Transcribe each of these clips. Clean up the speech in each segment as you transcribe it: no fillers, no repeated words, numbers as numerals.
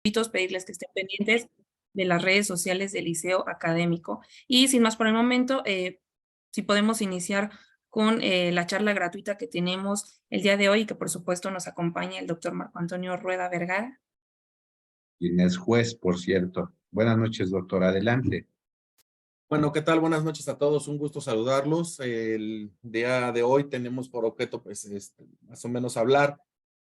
pedirles que estén pendientes de las redes sociales del Liceo Académico. Y sin más por el momento, si podemos iniciar con la charla gratuita que tenemos el día de hoy y que por supuesto nos acompaña el doctor Marco Antonio Rueda Vergara. Quien es juez, por cierto. Buenas noches, doctor. Adelante. Bueno, ¿qué tal? Buenas noches a todos. Un gusto saludarlos. El día de hoy tenemos por objeto, pues, más o menos hablar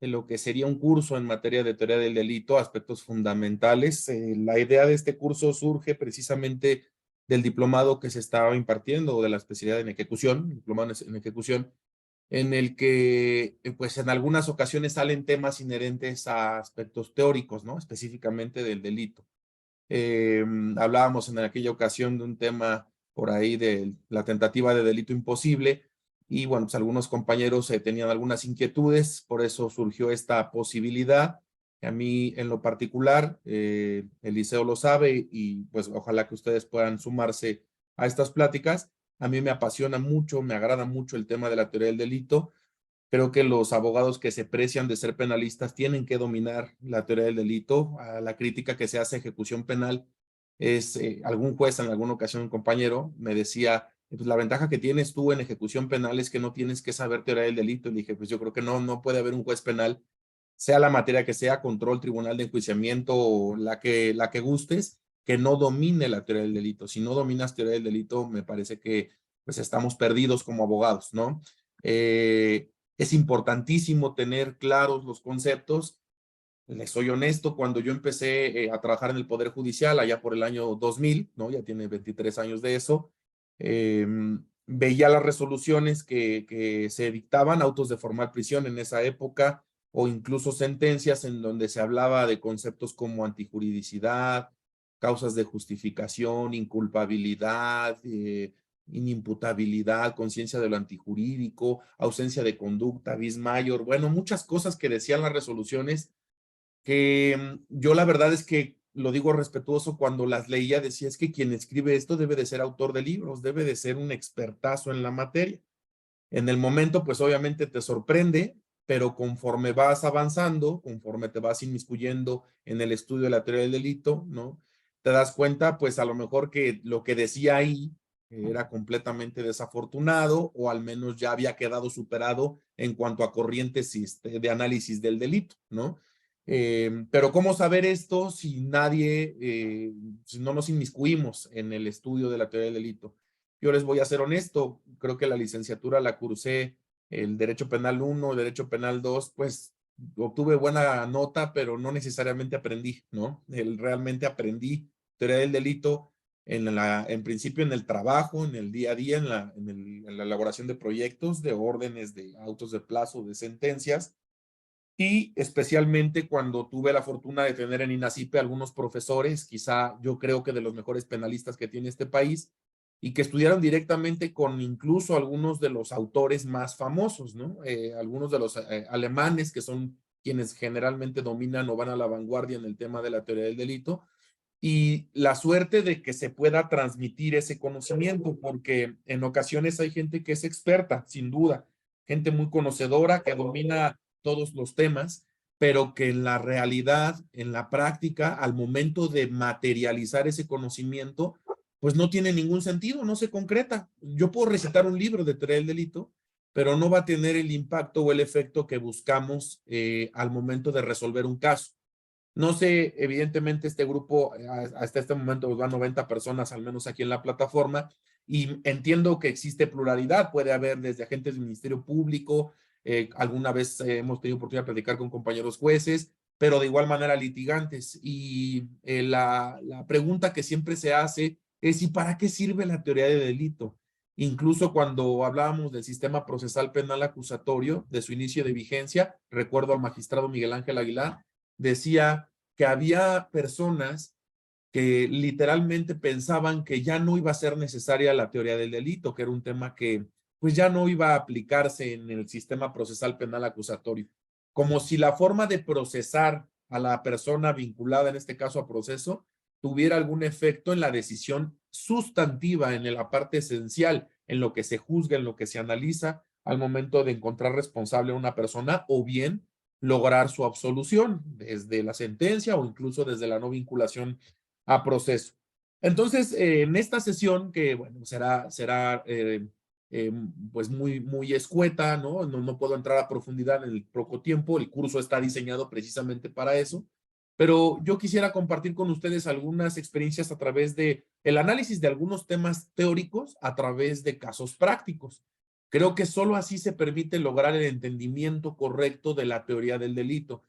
de lo que sería un curso en materia de teoría del delito, aspectos fundamentales. La idea de este curso surge precisamente del diplomado que se estaba impartiendo o de la especialidad en ejecución, diplomado en ejecución, en el que, pues, en algunas ocasiones salen temas inherentes a aspectos teóricos, ¿no? Específicamente del delito. Hablábamos en aquella ocasión de un tema por ahí de la tentativa de delito imposible y bueno, pues algunos compañeros tenían algunas inquietudes, por eso surgió esta posibilidad. A mí en lo particular, el liceo lo sabe y pues ojalá que ustedes puedan sumarse a estas pláticas. A mí me apasiona mucho, me agrada mucho el tema de la teoría del delito. Creo que los abogados que se precian de ser penalistas tienen que dominar la teoría del delito. A la crítica que se hace a ejecución penal es, algún juez en alguna ocasión, un compañero, me decía, pues la ventaja que tienes tú en ejecución penal es que no tienes que saber teoría del delito. Y dije, pues yo creo que no puede haber un juez penal, sea la materia que sea, control, tribunal de enjuiciamiento o la que gustes, que no domine la teoría del delito. Si no dominas teoría del delito, me parece que pues estamos perdidos como abogados, ¿no? Es importantísimo tener claros los conceptos. Les soy honesto, cuando yo empecé a trabajar en el Poder Judicial, allá por el año 2000, ¿no? Ya tiene 23 años de eso, eh, veía las resoluciones que se dictaban, autos de formal prisión en esa época, o incluso sentencias en donde se hablaba de conceptos como antijuridicidad, causas de justificación, inculpabilidad, inimputabilidad, conciencia de lo antijurídico, ausencia de conducta, vis maior, bueno, muchas cosas que decían las resoluciones que yo la verdad es que lo digo respetuoso, cuando las leía decía, es que quien escribe esto debe de ser autor de libros, debe de ser un expertazo en la materia. En el momento, pues obviamente te sorprende, pero conforme vas avanzando, conforme te vas inmiscuyendo en el estudio de la teoría del delito, ¿no? Te das cuenta, pues a lo mejor que lo que decía ahí era completamente desafortunado o al menos ya había quedado superado en cuanto a corrientes de análisis del delito, ¿no? Pero ¿cómo saber esto si nadie, si no nos inmiscuimos en el estudio de la teoría del delito? Yo les voy a ser honesto, creo que la licenciatura la cursé, el Derecho Penal 1, el Derecho Penal 2, pues obtuve buena nota, pero no necesariamente aprendí, ¿no? Realmente aprendí teoría del delito en principio en el trabajo, en el día a día, en la elaboración de proyectos, de órdenes, de autos de plazo, de sentencias, y especialmente cuando tuve la fortuna de tener en INACIPE algunos profesores, quizá yo creo que de los mejores penalistas que tiene este país, y que estudiaron directamente con incluso algunos de los autores más famosos, ¿no? Algunos de los alemanes, que son quienes generalmente dominan o van a la vanguardia en el tema de la teoría del delito, y la suerte de que se pueda transmitir ese conocimiento, porque en ocasiones hay gente que es experta, sin duda, gente muy conocedora que domina todos los temas, pero que en la realidad, en la práctica, al momento de materializar ese conocimiento, pues no tiene ningún sentido, no se concreta. Yo puedo recitar un libro de teoría del delito, pero no va a tener el impacto o el efecto que buscamos al momento de resolver un caso. No sé, evidentemente este grupo hasta este momento va 90 personas, al menos aquí en la plataforma, y entiendo que existe pluralidad, puede haber desde agentes del Ministerio Público, alguna vez hemos tenido oportunidad de platicar con compañeros jueces, pero de igual manera litigantes. Y la pregunta que siempre se hace es, ¿y para qué sirve la teoría de delito? Incluso cuando hablábamos del sistema procesal penal acusatorio, de su inicio de vigencia, recuerdo al magistrado Miguel Ángel Aguilar, decía que había personas que literalmente pensaban que ya no iba a ser necesaria la teoría del delito, que era un tema que pues ya no iba a aplicarse en el sistema procesal penal acusatorio, como si la forma de procesar a la persona vinculada, en este caso a proceso, tuviera algún efecto en la decisión sustantiva, en la parte esencial, en lo que se juzga, en lo que se analiza al momento de encontrar responsable a una persona o bien lograr su absolución desde la sentencia o incluso desde la no vinculación a proceso. Entonces, en esta sesión, que bueno, será pues muy escueta, ¿no? No puedo entrar a profundidad en el poco tiempo, el curso está diseñado precisamente para eso, pero yo quisiera compartir con ustedes algunas experiencias a través de el análisis de algunos temas teóricos a través de casos prácticos. Creo que solo así se permite lograr el entendimiento correcto de la teoría del delito.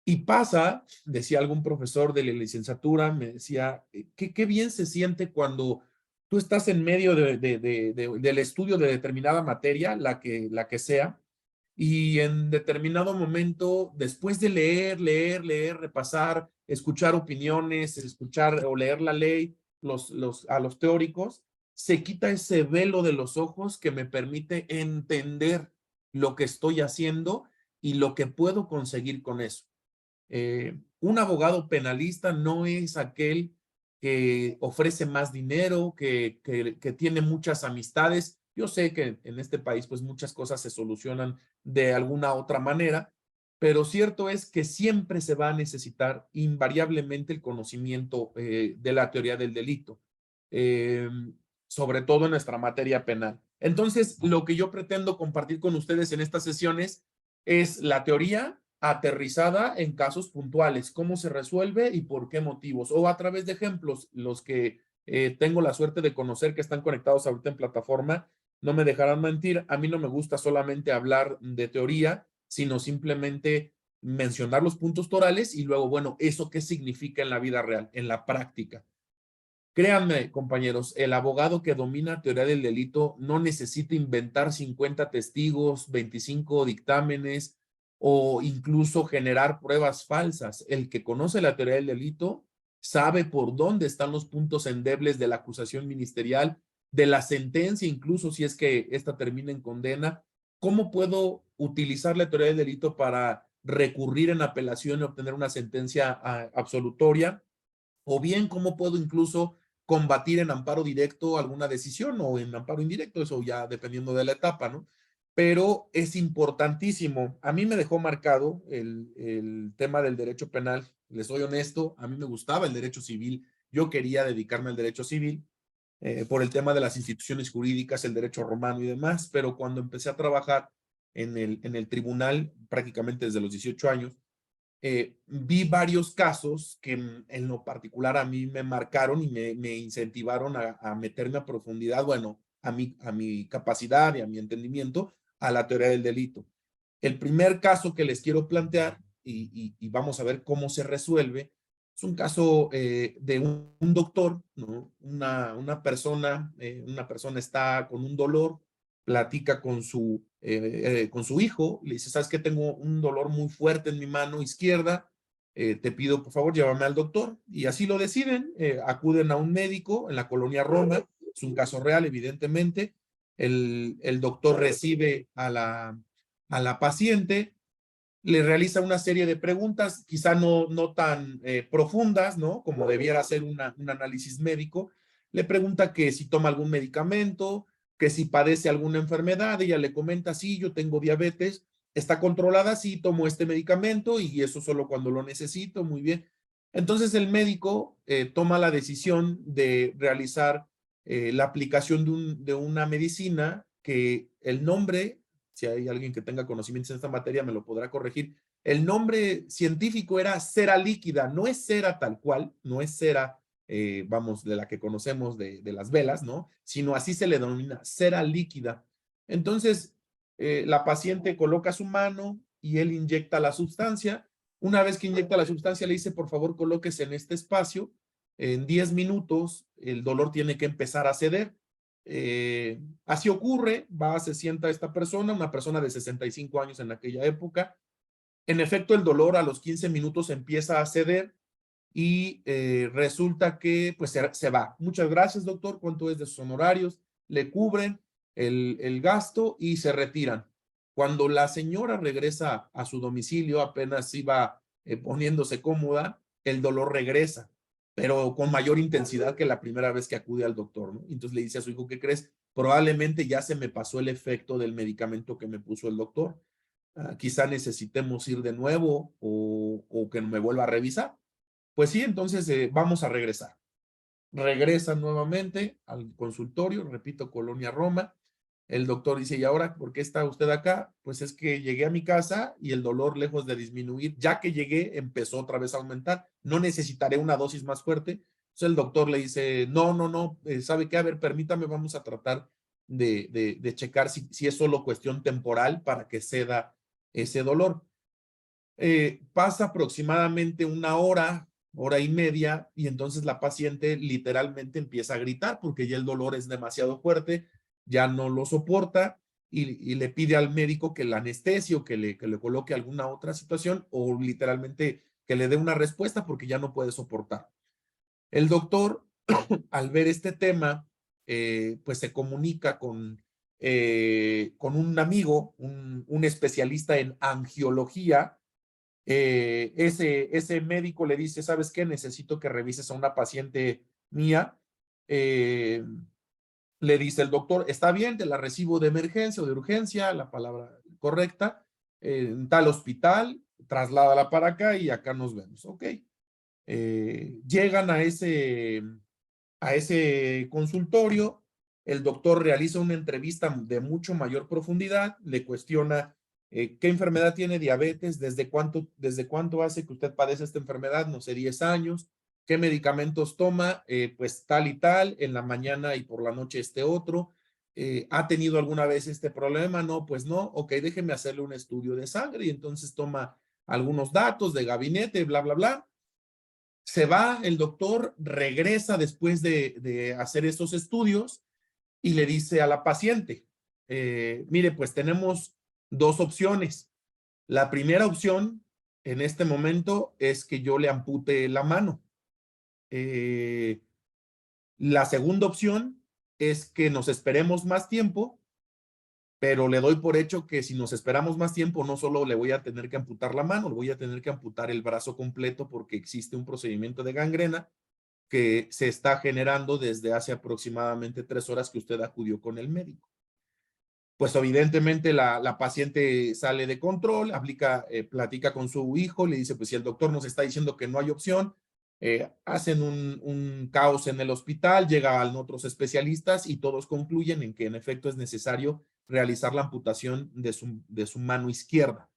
Y pasa, decía algún profesor de la licenciatura, me decía, qué bien se siente cuando tú estás en medio del estudio de determinada materia, la que sea, y en determinado momento, después de leer, repasar, escuchar opiniones, escuchar o leer la ley, a los teóricos, se quita ese velo de los ojos que me permite entender lo que estoy haciendo y lo que puedo conseguir con eso. Un abogado penalista no es aquel que ofrece más dinero, que tiene muchas amistades. Yo sé que en este país pues muchas cosas se solucionan de alguna otra manera, pero cierto es que siempre se va a necesitar invariablemente el conocimiento de la teoría del delito, eh, sobre todo en nuestra materia penal. Entonces, lo que yo pretendo compartir con ustedes en estas sesiones es la teoría aterrizada en casos puntuales, cómo se resuelve y por qué motivos, o a través de ejemplos, los que tengo la suerte de conocer que están conectados ahorita en plataforma, no me dejarán mentir, a mí no me gusta solamente hablar de teoría, sino simplemente mencionar los puntos torales y luego, bueno, ¿eso qué significa en la vida real, en la práctica? Créanme, compañeros, el abogado que domina teoría del delito no necesita inventar 50 testigos, 25 dictámenes o incluso generar pruebas falsas. El que conoce la teoría del delito sabe por dónde están los puntos endebles de la acusación ministerial, de la sentencia, incluso si es que esta termina en condena. ¿Cómo puedo utilizar la teoría del delito para recurrir en apelación y obtener una sentencia absolutoria? O bien, ¿cómo puedo incluso combatir en amparo directo alguna decisión o en amparo indirecto? Eso ya dependiendo de la etapa, ¿no? Pero es importantísimo. A mí me dejó marcado el tema del derecho penal. Les soy honesto, a mí me gustaba el derecho civil. Yo quería dedicarme al derecho civil por el tema de las instituciones jurídicas, el derecho romano y demás, pero cuando empecé a trabajar en el tribunal, prácticamente desde los 18 años, vi varios casos que en lo particular a mí me marcaron y me incentivaron a meterme a profundidad, bueno, a mi capacidad y a mi entendimiento a la teoría del delito. El primer caso que les quiero plantear y vamos a ver cómo se resuelve es un caso de un doctor, ¿no? Una persona está con un dolor, platica con su hijo, le dice, ¿sabes qué? Tengo un dolor muy fuerte en mi mano izquierda, te pido por favor llévame al doctor. Y así lo deciden, acuden a un médico en la colonia Roma, es un caso real evidentemente, el doctor recibe a la paciente, le realiza una serie de preguntas, quizá no tan profundas, ¿no? Como debiera ser un análisis médico. Le pregunta que si toma algún medicamento, que si padece alguna enfermedad. Ella le comenta, sí, yo tengo diabetes, está controlada, sí, tomo este medicamento y eso solo cuando lo necesito, muy bien. Entonces el médico toma la decisión de realizar la aplicación de una medicina que el nombre, si hay alguien que tenga conocimientos en esta materia, me lo podrá corregir. El nombre científico era cera líquida, no es cera tal cual, no es cera, vamos, de la que conocemos de las velas, ¿no? Sino así se le denomina cera líquida. Entonces, la paciente coloca su mano y él inyecta la sustancia. Una vez que inyecta la sustancia, le dice, por favor, colóquese en este espacio. En 10 minutos, el dolor tiene que empezar a ceder. Así ocurre, se sienta esta persona, una persona de 65 años en aquella época. En efecto, el dolor a los 15 minutos empieza a ceder y resulta que pues se va. Muchas gracias, doctor. ¿Cuánto es de sus honorarios? Le cubren el gasto y se retiran. Cuando la señora regresa a su domicilio, apenas iba poniéndose cómoda, el dolor regresa, pero con mayor intensidad que la primera vez que acude al doctor, ¿no? Entonces le dice a su hijo, ¿qué crees? Probablemente ya se me pasó el efecto del medicamento que me puso el doctor. quizá necesitemos ir de nuevo o que me vuelva a revisar. Pues sí, entonces vamos a regresar. Regresan nuevamente al consultorio, repito, Colonia Roma. El doctor dice, ¿y ahora por qué está usted acá? Pues es que llegué a mi casa y el dolor, lejos de disminuir, ya que llegué, empezó otra vez a aumentar. No necesitaré una dosis más fuerte. Entonces el doctor le dice, no, ¿sabe qué? A ver, permítame, vamos a tratar de checar si es solo cuestión temporal para que ceda ese dolor. Pasa aproximadamente una hora, hora y media, y entonces la paciente literalmente empieza a gritar porque ya el dolor es demasiado fuerte, ya no lo soporta y le pide al médico que la anestesie o que le coloque alguna otra situación o literalmente que le dé una respuesta porque ya no puede soportar. El doctor, al ver este tema, pues se comunica con un amigo, un especialista en angiología. Ese médico le dice, ¿sabes qué? Necesito que revises a una paciente mía. Le dice el doctor, está bien, te la recibo de emergencia o de urgencia, la palabra correcta, en tal hospital, trasládala para acá y acá nos vemos. Ok. Llegan a ese consultorio, el doctor realiza una entrevista de mucho mayor profundidad, le cuestiona qué enfermedad tiene, diabetes, desde cuánto hace que usted padece esta enfermedad, no sé, 10 años, qué medicamentos toma, pues tal y tal, en la mañana y por la noche este otro, ¿ha tenido alguna vez este problema? No, pues no, ok, déjeme hacerle un estudio de sangre y entonces toma algunos datos de gabinete, bla, bla, bla. Se va el doctor, regresa después de hacer estos estudios y le dice a la paciente, mire, pues tenemos dos opciones. La primera opción en este momento es que yo le ampute la mano. La segunda opción es que nos esperemos más tiempo, pero le doy por hecho que si nos esperamos más tiempo, no solo le voy a tener que amputar la mano, le voy a tener que amputar el brazo completo porque existe un procedimiento de gangrena que se está generando desde hace aproximadamente 3 horas que usted acudió con el médico. Pues evidentemente la paciente sale de control, platica con su hijo, le dice, pues si el doctor nos está diciendo que no hay opción, hacen un caos en el hospital, llegan otros especialistas y todos concluyen en que en efecto es necesario realizar la amputación de su mano izquierda.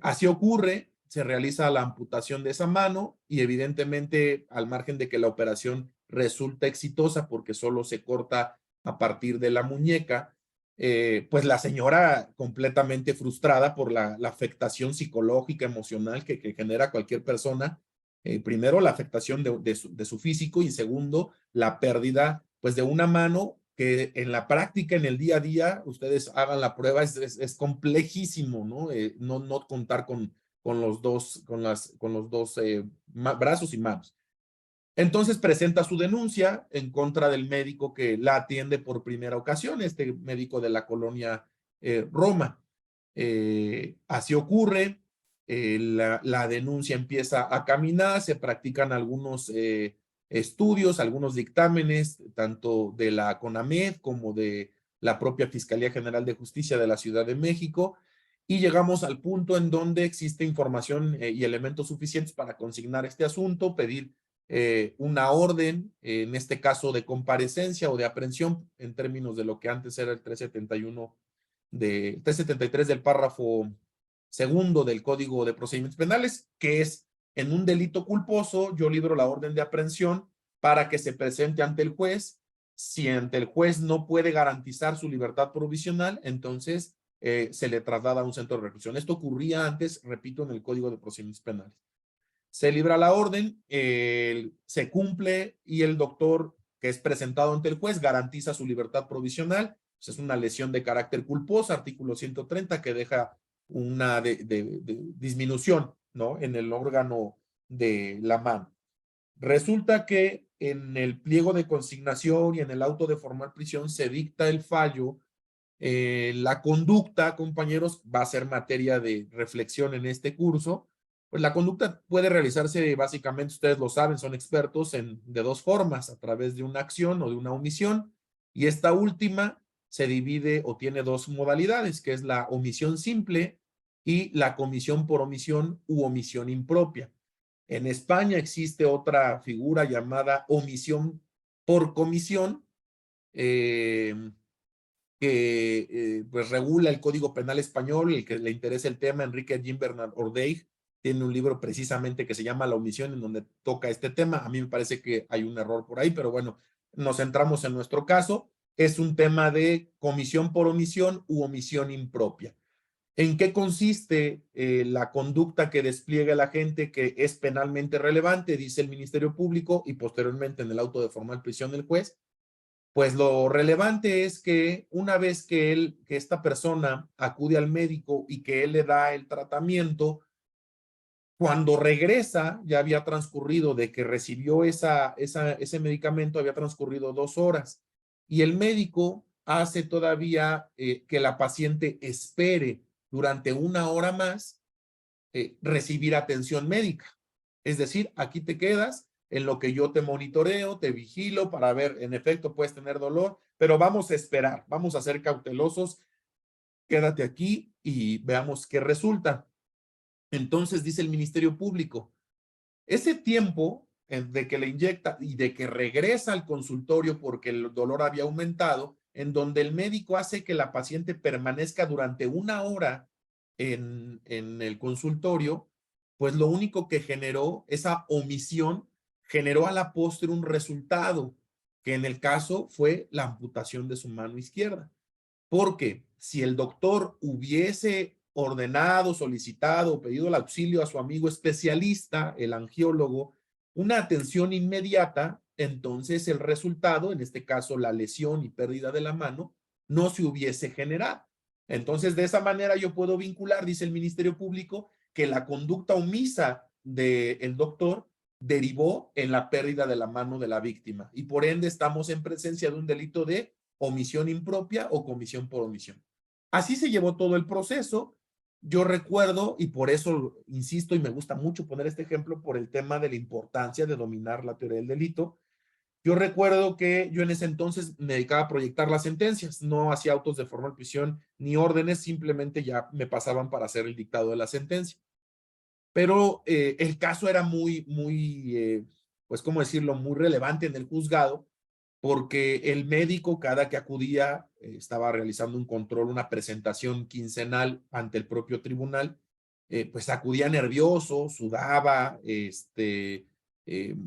Así ocurre, se realiza la amputación de esa mano y evidentemente al margen de que la operación resulta exitosa porque solo se corta a partir de la muñeca, pues la señora completamente frustrada por la afectación psicológica, emocional que genera cualquier persona. Primero, la afectación de su físico y segundo, la pérdida pues de una mano que en la práctica, en el día a día, ustedes hagan la prueba, es complejísimo, ¿no? No contar con los dos brazos y manos. Entonces presenta su denuncia en contra del médico que la atiende por primera ocasión, este médico de la colonia Roma. Así ocurre, la denuncia empieza a caminar, se practican algunos estudios, algunos dictámenes, tanto de la CONAMED como de la propia Fiscalía General de Justicia de la Ciudad de México, y llegamos al punto en donde existe información y elementos suficientes para consignar este asunto, pedir una orden, en este caso de comparecencia o de aprehensión, en términos de lo que antes era el 373 del párrafo segundo del Código de Procedimientos Penales, que es en un delito culposo, yo libro la orden de aprehensión para que se presente ante el juez. Si ante el juez no puede garantizar su libertad provisional, entonces se le traslada a un centro de reclusión. Esto ocurría antes, repito, en el Código de Procedimientos Penales. Se libra la orden, se cumple y el doctor que es presentado ante el juez garantiza su libertad provisional. Pues es una lesión de carácter culposo, artículo 130, que deja una disminución, ¿no? En el órgano de la mano. Resulta que en el pliego de consignación y en el auto de formal prisión se dicta el fallo. La conducta, compañeros, va a ser materia de reflexión en este curso. Pues la conducta puede realizarse, básicamente, ustedes lo saben, son expertos de dos formas, a través de una acción o de una omisión, y esta última se divide o tiene dos modalidades, que es la omisión simple y la comisión por omisión u omisión impropia. En España existe otra figura llamada omisión por comisión, que pues regula el Código Penal español. El que le interesa el tema, Enrique Gimbernat Ordeig, tiene un libro precisamente que se llama La omisión, en donde toca este tema. A mí me parece que hay un error por ahí, pero bueno, nos centramos en nuestro caso. Es un tema de comisión por omisión u omisión impropia. ¿En qué consiste la conducta que despliega el agente que es penalmente relevante? Dice el Ministerio Público y posteriormente en el auto de formal prisión del juez. Pues lo relevante es que una vez que esta persona acude al médico y que él le da el tratamiento, cuando regresa ya había transcurrido de que recibió ese medicamento, había transcurrido 2 horas y el médico hace todavía que la paciente espere durante 1 hora más recibir atención médica. Es decir, aquí te quedas en lo que yo te monitoreo, te vigilo para ver, en efecto puedes tener dolor, pero vamos a esperar, vamos a ser cautelosos, quédate aquí y veamos qué resulta. Entonces dice el Ministerio Público, ese tiempo de que le inyecta y de que regresa al consultorio porque el dolor había aumentado, en donde el médico hace que la paciente permanezca durante 1 hora en el consultorio, pues lo único que generó, esa omisión, generó a la postre un resultado, que en el caso fue la amputación de su mano izquierda. Porque si el doctor hubiese ordenado, solicitado, pedido el auxilio a su amigo especialista, el angiólogo, una atención inmediata, entonces el resultado, en este caso la lesión y pérdida de la mano, no se hubiese generado. Entonces, de esa manera yo puedo vincular, dice el Ministerio Público, que la conducta omisa del doctor derivó en la pérdida de la mano de la víctima y por ende estamos en presencia de un delito de omisión impropia o comisión por omisión. Así se llevó todo el proceso. Yo recuerdo, y por eso insisto y me gusta mucho poner este ejemplo por el tema de la importancia de dominar la teoría del delito. Yo recuerdo que yo en ese entonces me dedicaba a proyectar las sentencias, no hacía autos de formal prisión ni órdenes, simplemente ya me pasaban para hacer el dictado de la sentencia. Pero el caso era pues, ¿cómo decirlo?, muy relevante en el juzgado, porque el médico cada que acudía estaba realizando un control, una presentación quincenal ante el propio tribunal, pues acudía nervioso, sudaba,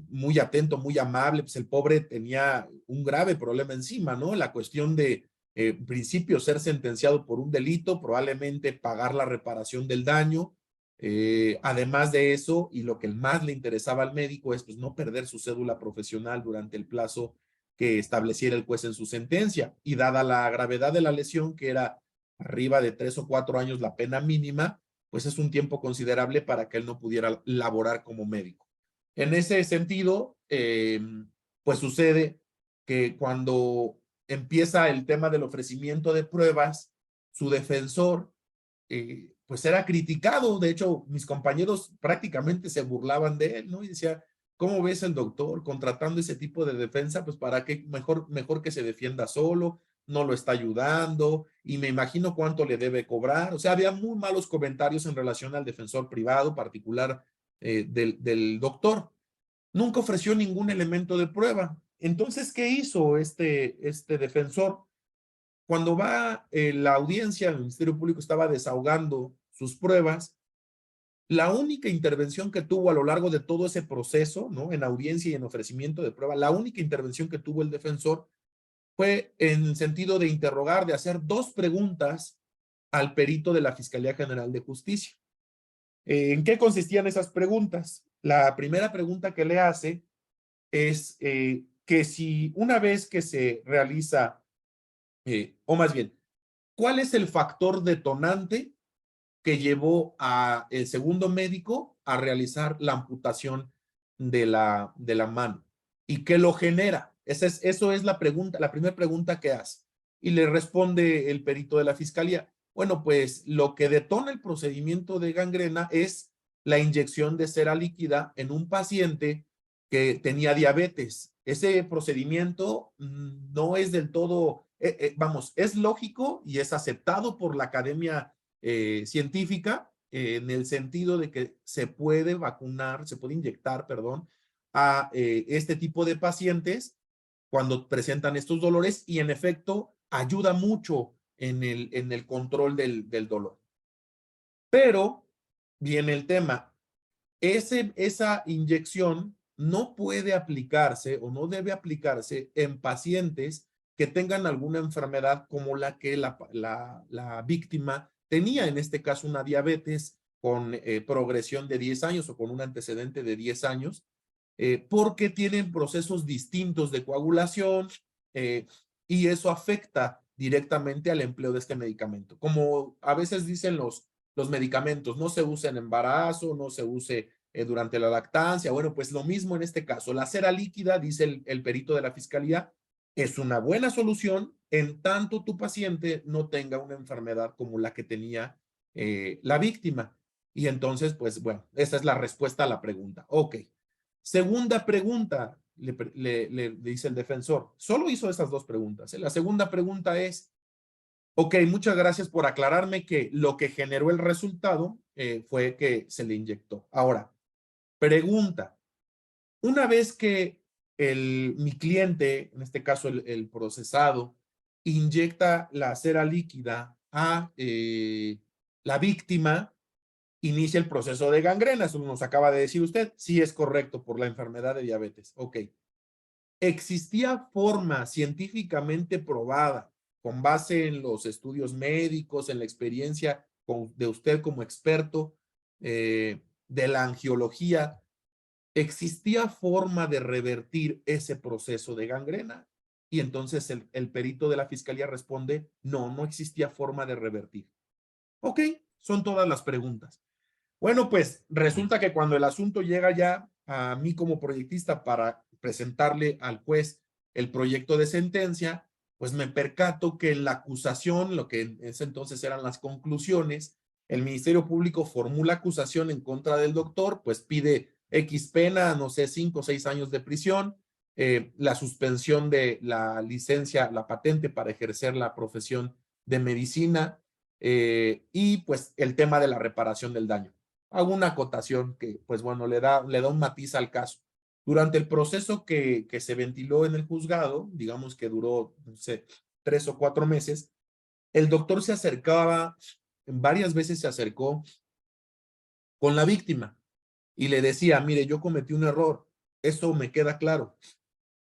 muy atento, muy amable, pues el pobre tenía un grave problema encima, ¿no? La cuestión de, en principio, ser sentenciado por un delito, probablemente pagar la reparación del daño, además de eso, y lo que más le interesaba al médico es pues no perder su cédula profesional durante el plazo que estableciera el juez en su sentencia, y dada la gravedad de la lesión, que era arriba de 3 o 4 años la pena mínima, pues es un tiempo considerable para que él no pudiera laborar como médico. En ese sentido, pues sucede que cuando empieza el tema del ofrecimiento de pruebas, su defensor pues era criticado. De hecho, mis compañeros prácticamente se burlaban de él, ¿no? Y decía, ¿cómo ves el doctor contratando ese tipo de defensa? Pues para qué, mejor que se defienda solo, no lo está ayudando, y me imagino cuánto le debe cobrar. O sea, había muy malos comentarios en relación al defensor privado particular del doctor. Nunca ofreció ningún elemento de prueba. Entonces, ¿qué hizo este defensor? Cuando va la audiencia, el Ministerio Público estaba desahogando sus pruebas, la única intervención que tuvo a lo largo de todo ese proceso, ¿no?, en audiencia y en ofrecimiento de prueba, la única intervención que tuvo el defensor fue en sentido de interrogar, de hacer 2 preguntas al perito de la Fiscalía General de Justicia. ¿En qué consistían esas preguntas? La primera pregunta que le hace es que si una vez que se realiza, o más bien, ¿cuál es el factor detonante que llevó a el segundo médico a realizar la amputación de la mano? ¿Y qué lo genera? Eso es la pregunta, la primera pregunta que hace. Y le responde el perito de la fiscalía, bueno, pues lo que detona el procedimiento de gangrena es la inyección de cera líquida en un paciente que tenía diabetes. Ese procedimiento no es del todo, vamos, es lógico y es aceptado por la Academia científica, en el sentido de que se puede vacunar, se puede inyectar, perdón, a este tipo de pacientes cuando presentan estos dolores y en efecto ayuda mucho en el control del dolor. Pero viene el tema, esa inyección no puede aplicarse o no debe aplicarse en pacientes que tengan alguna enfermedad como la que la víctima tenía, en este caso una diabetes con progresión de 10 años o con un antecedente de 10 años, porque tienen procesos distintos de coagulación y eso afecta directamente al empleo de este medicamento. Como a veces dicen los medicamentos, no se usa en embarazo, no se use durante la lactancia. Bueno, pues lo mismo en este caso. La cera líquida, dice el perito de la fiscalía, es una buena solución en tanto tu paciente no tenga una enfermedad como la que tenía la víctima. Y entonces, pues bueno, esa es la respuesta a la pregunta. Ok. Segunda pregunta, le dice el defensor. Solo hizo esas dos preguntas. La segunda pregunta es, ok, muchas gracias por aclararme que lo que generó el resultado fue que se le inyectó. Ahora, pregunta, una vez que mi cliente, en este caso el procesado, inyecta la cera líquida a la víctima, inicia el proceso de gangrena. Eso nos acaba de decir usted. Sí, es correcto, por la enfermedad de diabetes. Ok. ¿Existía forma científicamente probada, con base en los estudios médicos, en la experiencia de usted como experto de la angiología, existía forma de revertir ese proceso de gangrena? Y entonces el perito de la fiscalía responde, no, no existía forma de revertir. Ok, son todas las preguntas. Bueno, pues resulta que cuando el asunto llega ya a mí como proyectista para presentarle al juez el proyecto de sentencia, pues me percato que en la acusación, lo que en ese entonces eran las conclusiones, el Ministerio Público formula acusación en contra del doctor, pues pide X pena, no sé, 5 o 6 años de prisión, la suspensión de la licencia, la patente para ejercer la profesión de medicina y pues el tema de la reparación del daño. Hago una acotación que, pues bueno, le da un matiz al caso. Durante el proceso que se ventiló en el juzgado, digamos que duró, no sé, 3 o 4 meses, el doctor se acercaba, varias veces se acercó con la víctima y le decía, mire, yo cometí un error, esto me queda claro,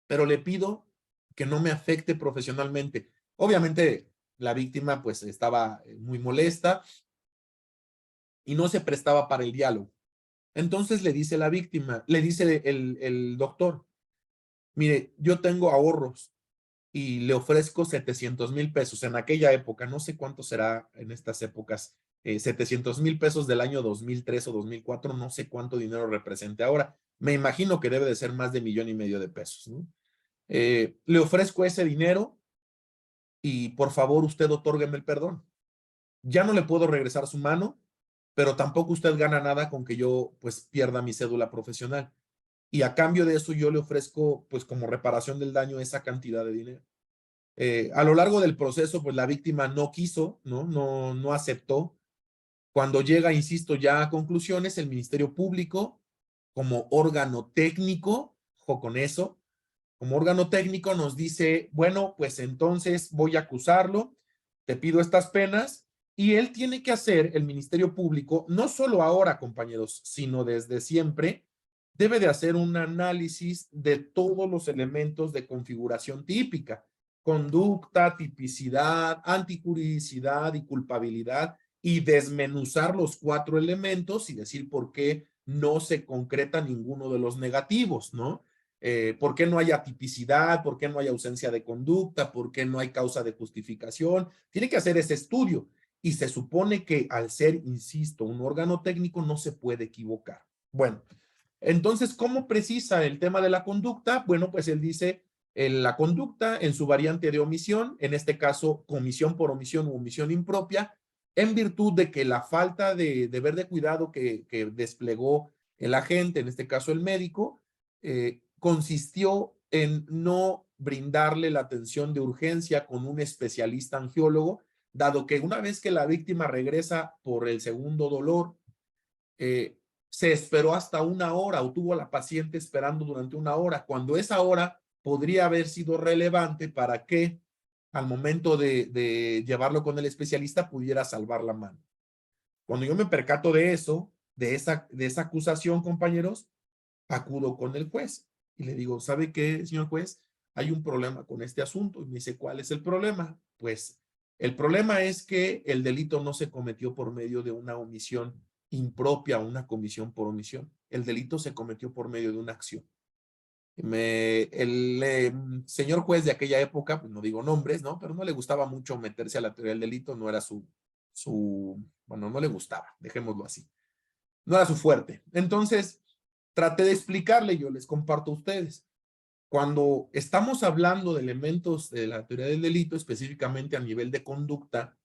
pero le pido que no me afecte profesionalmente. Obviamente, la víctima pues estaba muy molesta y no se prestaba para el diálogo. Entonces le dice la víctima, le dice el doctor, mire, yo tengo ahorros y le ofrezco 700,000 pesos en aquella época, no sé cuánto será en estas épocas, 700,000 pesos del año 2003 o 2004, no sé cuánto dinero represente ahora, me imagino que debe de ser más de 1,5 millones de pesos, ¿no? Le ofrezco ese dinero y por favor usted otórgueme el perdón. Ya no le puedo regresar su mano, pero tampoco usted gana nada con que yo pues pierda mi cédula profesional. Y a cambio de eso yo le ofrezco pues como reparación del daño esa cantidad de dinero. A lo largo del proceso pues la víctima no quiso, no aceptó. Cuando llega, insisto, ya a conclusiones, el Ministerio Público como órgano técnico, ojo con eso, como órgano técnico nos dice, bueno, pues entonces voy a acusarlo, te pido estas penas y él tiene que hacer, el Ministerio Público, no solo ahora, compañeros, sino desde siempre, debe de hacer un análisis de todos los elementos de configuración típica, conducta, tipicidad, anticuridicidad y culpabilidad, y desmenuzar los 4 elementos y decir por qué no se concreta ninguno de los negativos, ¿no? ¿Por qué no hay atipicidad? ¿Por qué no hay ausencia de conducta? ¿Por qué no hay causa de justificación? Tiene que hacer ese estudio y se supone que al ser, insisto, un órgano técnico no se puede equivocar. Bueno, entonces, ¿cómo precisa el tema de la conducta? Bueno, pues él dice la conducta en su variante de omisión, en este caso comisión por omisión u omisión impropia, en virtud de que la falta de deber de cuidado que desplegó el agente, en este caso el médico, consistió en no brindarle la atención de urgencia con un especialista angiólogo dado que una vez que la víctima regresa por el segundo dolor, se esperó hasta 1 hora o tuvo a la paciente esperando durante 1 hora, cuando esa hora podría haber sido relevante para que al momento de llevarlo con el especialista pudiera salvar la mano. Cuando yo me percato de eso, de esa acusación, compañeros, acudo con el juez y le digo, ¿sabe qué, señor juez? Hay un problema con este asunto. Y me dice, ¿cuál es el problema? Pues el problema es que el delito no se cometió por medio de una omisión impropia o una comisión por omisión. El delito se cometió por medio de una acción. El señor juez de aquella época, pues no digo nombres, ¿no? Pero no le gustaba mucho meterse a la teoría del delito, no era bueno, no le gustaba, dejémoslo así. No era su fuerte. Entonces, traté de explicarle, yo les comparto a ustedes. Cuando estamos hablando de elementos de la teoría del delito, específicamente a nivel de conducta,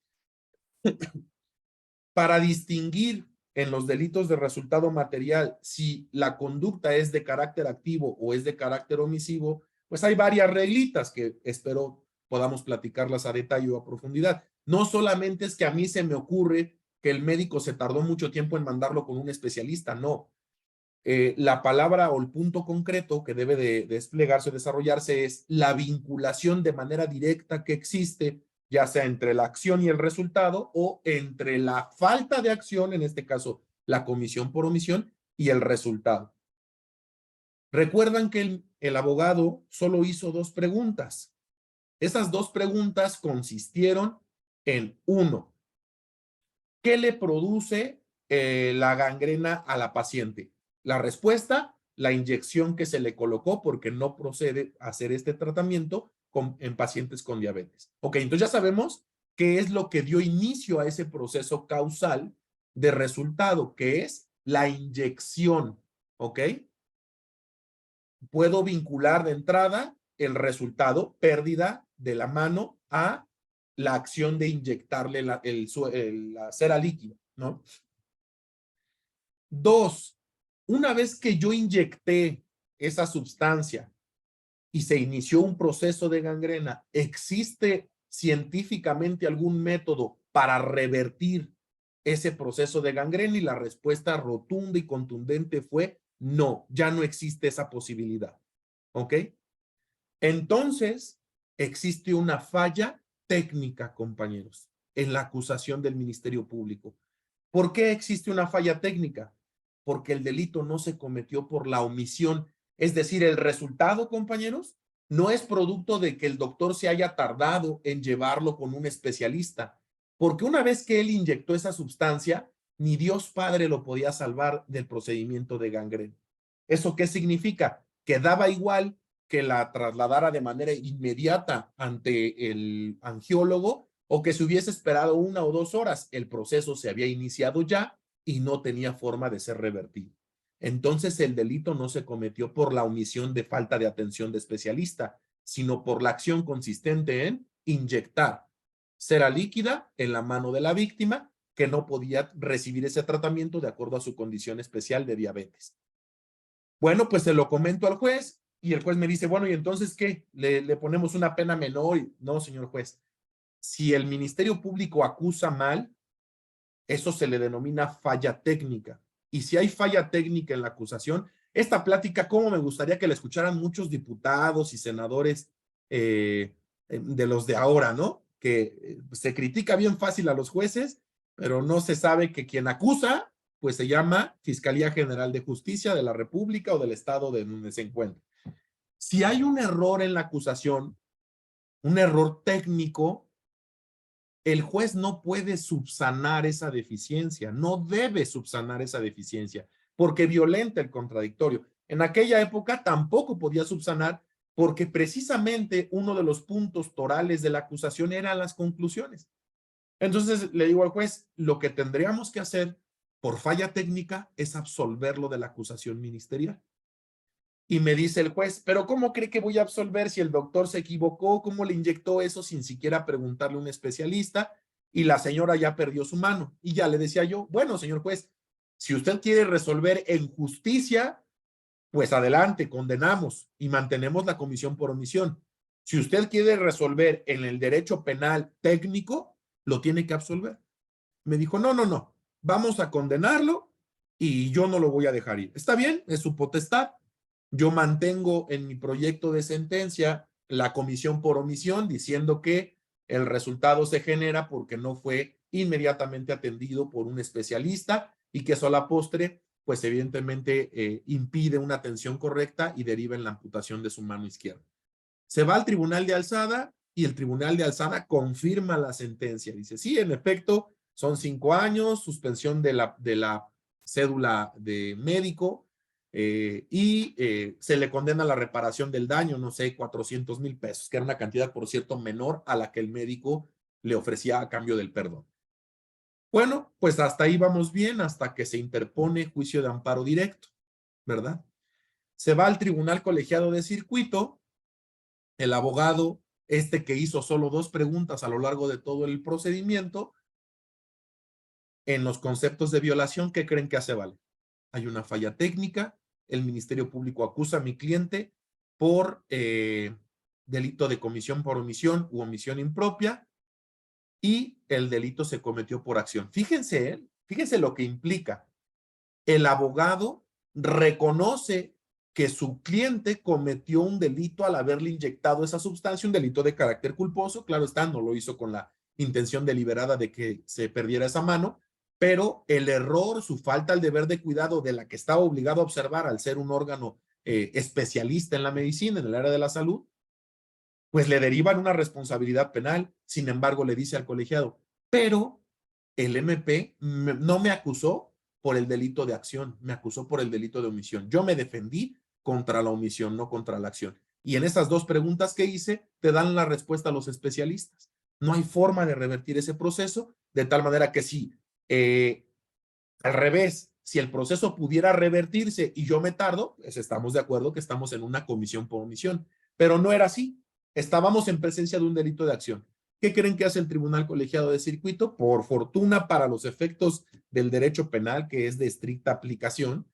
para distinguir en los delitos de resultado material si la conducta es de carácter activo o es de carácter omisivo, pues hay varias reglitas que espero podamos platicarlas a detalle o a profundidad. No solamente es que a mí se me ocurre que el médico se tardó mucho tiempo en mandarlo con un especialista, no. La palabra o el punto concreto que debe de desplegarse o desarrollarse es la vinculación de manera directa que existe, ya sea entre la acción y el resultado o entre la falta de acción, en este caso la comisión por omisión, y el resultado. Recuerdan que el abogado solo hizo 2 preguntas. Esas 2 preguntas consistieron en 1, ¿qué le produce la gangrena a la paciente? La respuesta, la inyección que se le colocó porque no procede a hacer este tratamiento en pacientes con diabetes. Ok, entonces ya sabemos qué es lo que dio inicio a ese proceso causal de resultado, que es la inyección. Ok. Puedo vincular de entrada el resultado, pérdida de la mano, a la acción de inyectarle la cera líquida, ¿no? 2, una vez que yo inyecté esa sustancia y se inició un proceso de gangrena, ¿existe científicamente algún método para revertir ese proceso de gangrena? Y la respuesta rotunda y contundente fue no, ya no existe esa posibilidad. ¿Ok? Entonces, existe una falla técnica, compañeros, en la acusación del Ministerio Público. ¿Por qué existe una falla técnica? Porque el delito no se cometió por la omisión. Es decir, el resultado, compañeros, no es producto de que el doctor se haya tardado en llevarlo con un especialista, porque una vez que él inyectó esa sustancia, ni Dios Padre lo podía salvar del procedimiento de gangrena. ¿Eso qué significa? Que daba igual que la trasladara de manera inmediata ante el angiólogo o que se hubiese esperado 1 o 2 horas. El proceso se había iniciado ya y no tenía forma de ser revertido. Entonces el delito no se cometió por la omisión de falta de atención de especialista, sino por la acción consistente en inyectar cera líquida en la mano de la víctima que no podía recibir ese tratamiento de acuerdo a su condición especial de diabetes. Bueno, pues se lo comento al juez y el juez me dice, bueno, ¿y entonces qué? ¿Le ponemos una pena menor? No, señor juez. Si el Ministerio Público acusa mal, eso se le denomina falla técnica. Y si hay falla técnica en la acusación, esta plática, como me gustaría que la escucharan muchos diputados y senadores de los de ahora, ¿no? Que se critica bien fácil a los jueces, pero no se sabe que quien acusa, pues se llama Fiscalía General de Justicia de la República o del Estado de donde se encuentra. Si hay un error en la acusación, un error técnico, el juez no puede subsanar esa deficiencia, no debe subsanar esa deficiencia, porque violenta el contradictorio. En aquella época tampoco podía subsanar porque precisamente uno de los puntos torales de la acusación eran las conclusiones. Entonces le digo al juez, lo que tendríamos que hacer por falla técnica es absolverlo de la acusación ministerial. Y me dice el juez, pero ¿cómo cree que voy a absolver si el doctor se equivocó? ¿Cómo le inyectó eso sin siquiera preguntarle a un especialista? Y la señora ya perdió su mano. Y ya le decía yo, bueno, señor juez, si usted quiere resolver en justicia, pues adelante, condenamos y mantenemos la comisión por omisión. Si usted quiere resolver en el derecho penal técnico, lo tiene que absolver. Me dijo, no, no, no, vamos a condenarlo y yo no lo voy a dejar ir. Está bien, es su potestad. Yo mantengo en mi proyecto de sentencia la comisión por omisión, diciendo que el resultado se genera porque no fue inmediatamente atendido por un especialista y que eso a la postre, pues evidentemente impide una atención correcta y deriva en la amputación de su mano izquierda. Se va al tribunal de alzada y el tribunal de alzada confirma la sentencia. Dice, sí, en efecto, son 5 años, suspensión de la cédula de médico se le condena la reparación del daño, no sé, 400,000 pesos, que era una cantidad, por cierto, menor a la que el médico le ofrecía a cambio del perdón. Bueno, pues hasta ahí vamos bien, hasta que se interpone juicio de amparo directo, ¿verdad? Se va al tribunal colegiado de circuito, el abogado, que hizo solo 2 preguntas a lo largo de todo el procedimiento, en los conceptos de violación, ¿qué creen que hace valer? Hay una falla técnica, el Ministerio Público acusa a mi cliente por delito de comisión por omisión u omisión impropia y el delito se cometió por acción. Fíjense lo que implica. El abogado reconoce que su cliente cometió un delito al haberle inyectado esa sustancia, un delito de carácter culposo. Claro está, no lo hizo con la intención deliberada de que se perdiera esa mano, pero el error, su falta al deber de cuidado de la que estaba obligado a observar al ser un órgano especialista en la medicina, en el área de la salud, pues le derivan una responsabilidad penal. Sin embargo, le dice al colegiado, pero el MP no me acusó por el delito de acción, me acusó por el delito de omisión. Yo me defendí contra la omisión, no contra la acción. Y en esas 2 preguntas que hice, te dan la respuesta a los especialistas. No hay forma de revertir ese proceso, de tal manera que si al revés, si el proceso pudiera revertirse y yo me tardo, pues estamos de acuerdo que estamos en una comisión por omisión. Pero no era así. Estábamos en presencia de un delito de acción. ¿Qué creen que hace el Tribunal Colegiado de Circuito? Por fortuna, para los efectos del derecho penal, que es de estricta aplicación,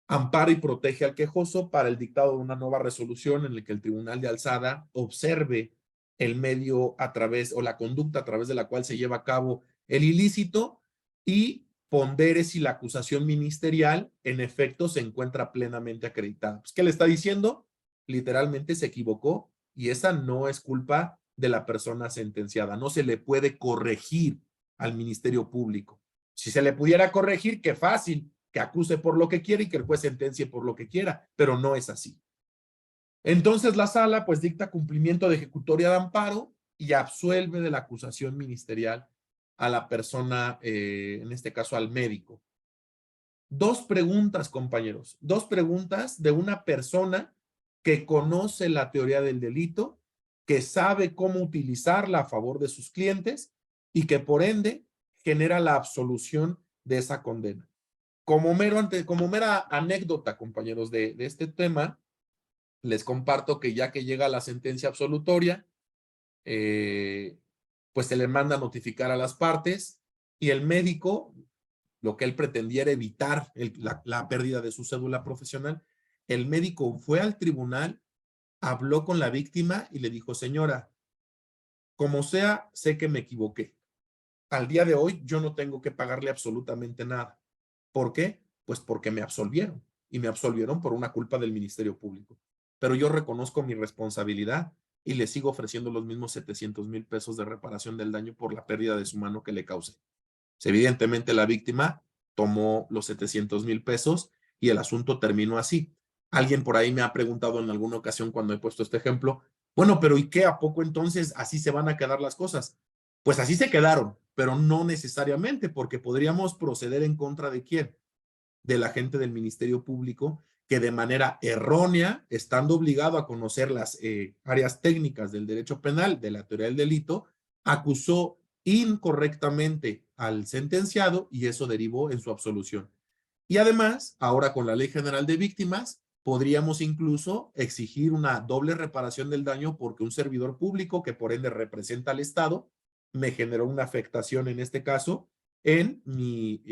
ampara y protege al quejoso para el dictado de una nueva resolución en la que el Tribunal de Alzada observe el medio a través o la conducta a través de la cual se lleva a cabo el ilícito y pondere si la acusación ministerial en efecto se encuentra plenamente acreditada. Pues, ¿qué le está diciendo? Literalmente se equivocó y esa no es culpa de la persona sentenciada. No se le puede corregir al Ministerio Público. Si se le pudiera corregir, qué fácil, que acuse por lo que quiere y que el juez sentencie por lo que quiera, pero no es así. Entonces la sala pues dicta cumplimiento de ejecutoria de amparo y absuelve de la acusación ministerial a la persona, en este caso al médico. 2 preguntas, compañeros, 2 preguntas de una persona que conoce la teoría del delito, que sabe cómo utilizarla a favor de sus clientes y que por ende genera la absolución de esa condena. Como mera anécdota, compañeros, de este tema, les comparto que ya que llega la sentencia absolutoria, pues se le manda a notificar a las partes y el médico, lo que él pretendía era evitar la pérdida de su cédula profesional, el médico fue al tribunal, habló con la víctima y le dijo, señora, como sea, sé que me equivoqué. Al día de hoy yo no tengo que pagarle absolutamente nada. ¿Por qué? Pues porque me absolvieron y me absolvieron por una culpa del Ministerio Público. Pero yo reconozco mi responsabilidad y le sigo ofreciendo los mismos 700,000 pesos de reparación del daño por la pérdida de su mano que le causé. Evidentemente la víctima tomó los 700,000 pesos y el asunto terminó así. Alguien por ahí me ha preguntado en alguna ocasión cuando he puesto este ejemplo, bueno, pero ¿y qué? ¿A poco entonces así se van a quedar las cosas? Pues así se quedaron, pero no necesariamente, porque podríamos proceder en contra de ¿quién? Del agente del Ministerio Público que de manera errónea, estando obligado a conocer las áreas técnicas del derecho penal, de la teoría del delito, acusó incorrectamente al sentenciado y eso derivó en su absolución. Y además, ahora con la Ley General de Víctimas, podríamos incluso exigir una doble reparación del daño porque un servidor público que por ende representa al Estado me generó una afectación en este caso en mi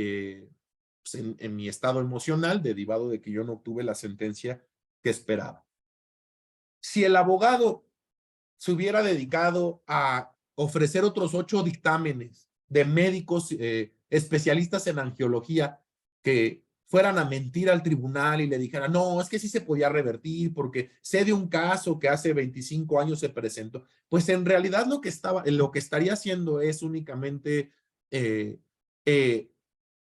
en mi estado emocional derivado de que yo no obtuve la sentencia que esperaba. Si el abogado se hubiera dedicado a ofrecer otros 8 dictámenes de médicos especialistas en angiología que fueran a mentir al tribunal y le dijeran, no, es que sí se podía revertir porque sé de un caso que hace 25 años se presentó, pues en realidad lo que estaría haciendo es únicamente eh, eh,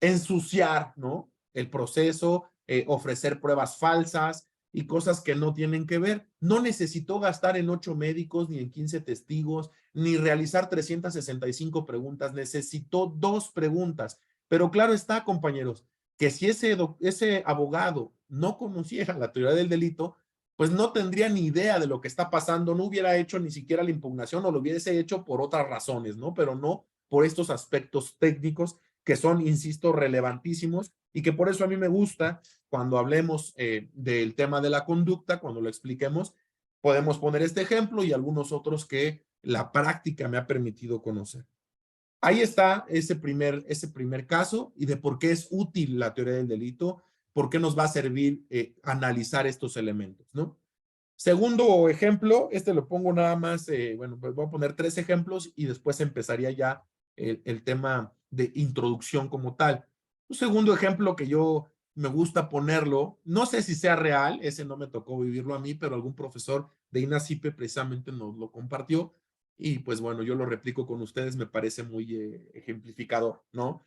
ensuciar, ¿no?, el proceso, ofrecer pruebas falsas y cosas que no tienen que ver. No necesitó gastar en 8 médicos, ni en 15 testigos, ni realizar 365 preguntas. Necesitó 2 preguntas. Pero claro está, compañeros, que si ese abogado no conociera la teoría del delito, pues no tendría ni idea de lo que está pasando, no hubiera hecho ni siquiera la impugnación o lo hubiese hecho por otras razones, ¿no? Pero no por estos aspectos técnicos que son, insisto, relevantísimos y que por eso a mí me gusta cuando hablemos del tema de la conducta, cuando lo expliquemos, podemos poner este ejemplo y algunos otros que la práctica me ha permitido conocer. Ahí está ese primer caso y de por qué es útil la teoría del delito, por qué nos va a servir analizar estos elementos, ¿no? Segundo ejemplo, lo pongo nada más, bueno, pues voy a poner 3 ejemplos y después empezaría ya el tema de introducción como tal. Un segundo ejemplo que yo me gusta ponerlo, no sé si sea real, ese no me tocó vivirlo a mí, pero algún profesor de INACIPE precisamente nos lo compartió y pues bueno, yo lo replico con ustedes, me parece muy ejemplificador, ¿no?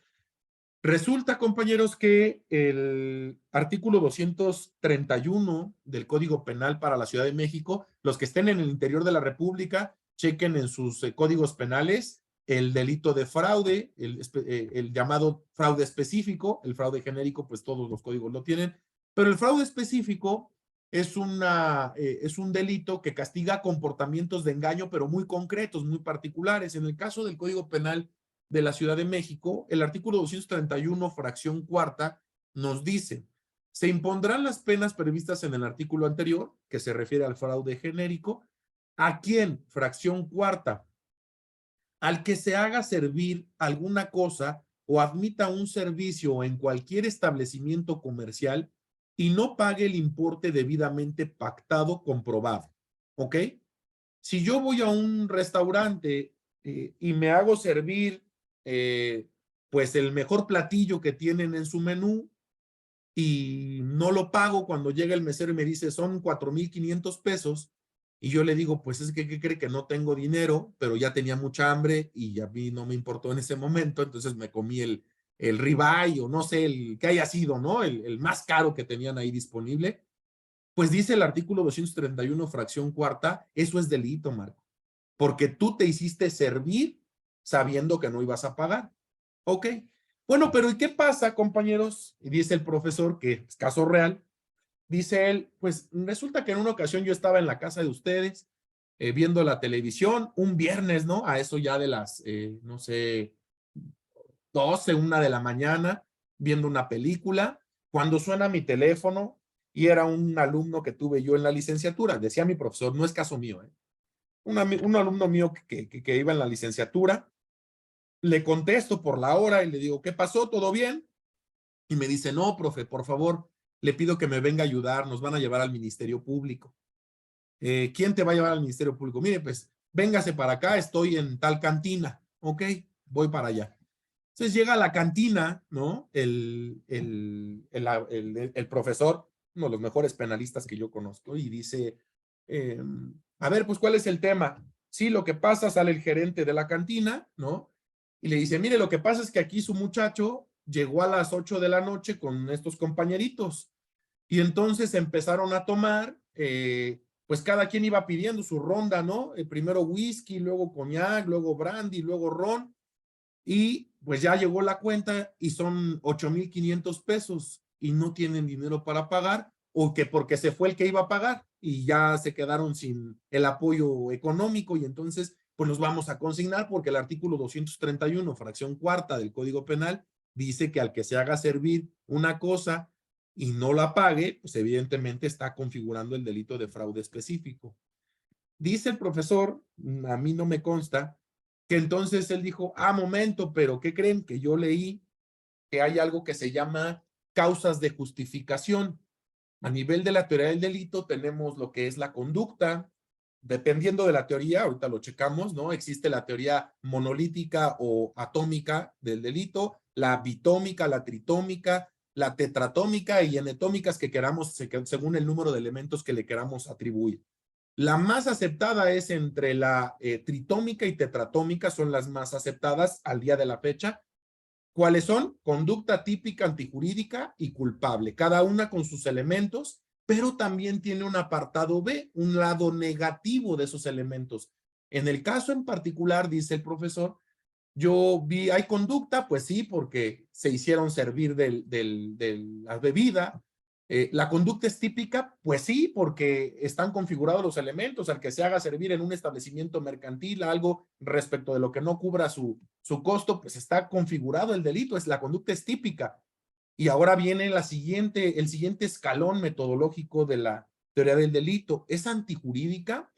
Resulta, compañeros, que el artículo 231 del Código Penal para la Ciudad de México, los que estén en el interior de la República, chequen en sus códigos penales el delito de fraude, el llamado fraude específico, el fraude genérico, pues todos los códigos lo tienen, pero el fraude específico es un delito que castiga comportamientos de engaño, pero muy concretos, muy particulares. En el caso del Código Penal de la Ciudad de México, el artículo 231, fracción cuarta, nos dice, se impondrán las penas previstas en el artículo anterior, que se refiere al fraude genérico, a quien, fracción cuarta, al que se haga servir alguna cosa o admita un servicio en cualquier establecimiento comercial y no pague el importe debidamente pactado, comprobado. ¿Ok? Si yo voy a un restaurante y me hago servir pues el mejor platillo que tienen en su menú y no lo pago cuando llega el mesero y me dice son 4,500 pesos y yo le digo pues es que ¿qué cree? Que no tengo dinero, pero ya tenía mucha hambre y a mí no me importó en ese momento, entonces me comí el ribeye o no sé, el que haya sido, ¿no? El más caro que tenían ahí disponible. Pues dice el artículo 231, fracción cuarta, eso es delito, Marco, porque tú te hiciste servir sabiendo que no ibas a pagar. Ok. Bueno, pero ¿y qué pasa, compañeros? Y dice el profesor, que es caso real, dice él, pues resulta que en una ocasión yo estaba en la casa de ustedes viendo la televisión un viernes, ¿no? A eso ya de las, no sé, 12, 1 de la mañana, viendo una película, cuando suena mi teléfono y era un alumno que tuve yo en la licenciatura. Decía mi profesor, no es caso mío, ¿eh? Un alumno mío que iba en la licenciatura, le contesto por la hora y le digo, ¿qué pasó? ¿Todo bien? Y me dice, no, profe, por favor, le pido que me venga a ayudar, nos van a llevar al Ministerio Público. ¿Quién te va a llevar al Ministerio Público? Mire, pues, véngase para acá, estoy en tal cantina. Ok, voy para allá. Entonces llega a la cantina, ¿no? El profesor, uno de los mejores penalistas que yo conozco, y dice, a ver, pues, ¿cuál es el tema? Sí, lo que pasa, sale el gerente de la cantina, ¿no? Y le dice, mire, lo que pasa es que aquí su muchacho llegó a las 8 de la noche con estos compañeritos y entonces empezaron a tomar, pues cada quien iba pidiendo su ronda, ¿no? Primero whisky, luego coñac, luego brandy, luego ron y pues ya llegó la cuenta y son 8,500 pesos y no tienen dinero para pagar o que porque se fue el que iba a pagar y ya se quedaron sin el apoyo económico y entonces pues los vamos a consignar porque el artículo 231, fracción cuarta del Código Penal dice que al que se haga servir una cosa y no la pague, pues evidentemente está configurando el delito de fraude específico. Dice el profesor, a mí no me consta, que entonces él dijo, momento, pero ¿qué creen? Que yo leí que hay algo que se llama causas de justificación. A nivel de la teoría del delito tenemos lo que es la conducta, dependiendo de la teoría, ahorita lo checamos, ¿no? Existe la teoría monolítica o atómica del delito, la bitómica, la tritómica, la tetratómica y enetómicas que queramos, según el número de elementos que le queramos atribuir. La más aceptada es entre la tritómica y tetratómica, son las más aceptadas al día de la fecha. ¿Cuáles son? Conducta típica antijurídica y culpable, cada una con sus elementos, pero también tiene un apartado B, un lado negativo de esos elementos. En el caso en particular, dice el profesor, yo vi, hay conducta, pues sí, porque se hicieron servir de la bebida. La conducta es típica, pues sí, porque están configurados los elementos, al que se haga servir en un establecimiento mercantil algo respecto de lo que no cubra su costo, pues está configurado el delito, la conducta es típica. Y ahora viene el siguiente escalón metodológico de la teoría del delito. Es antijurídica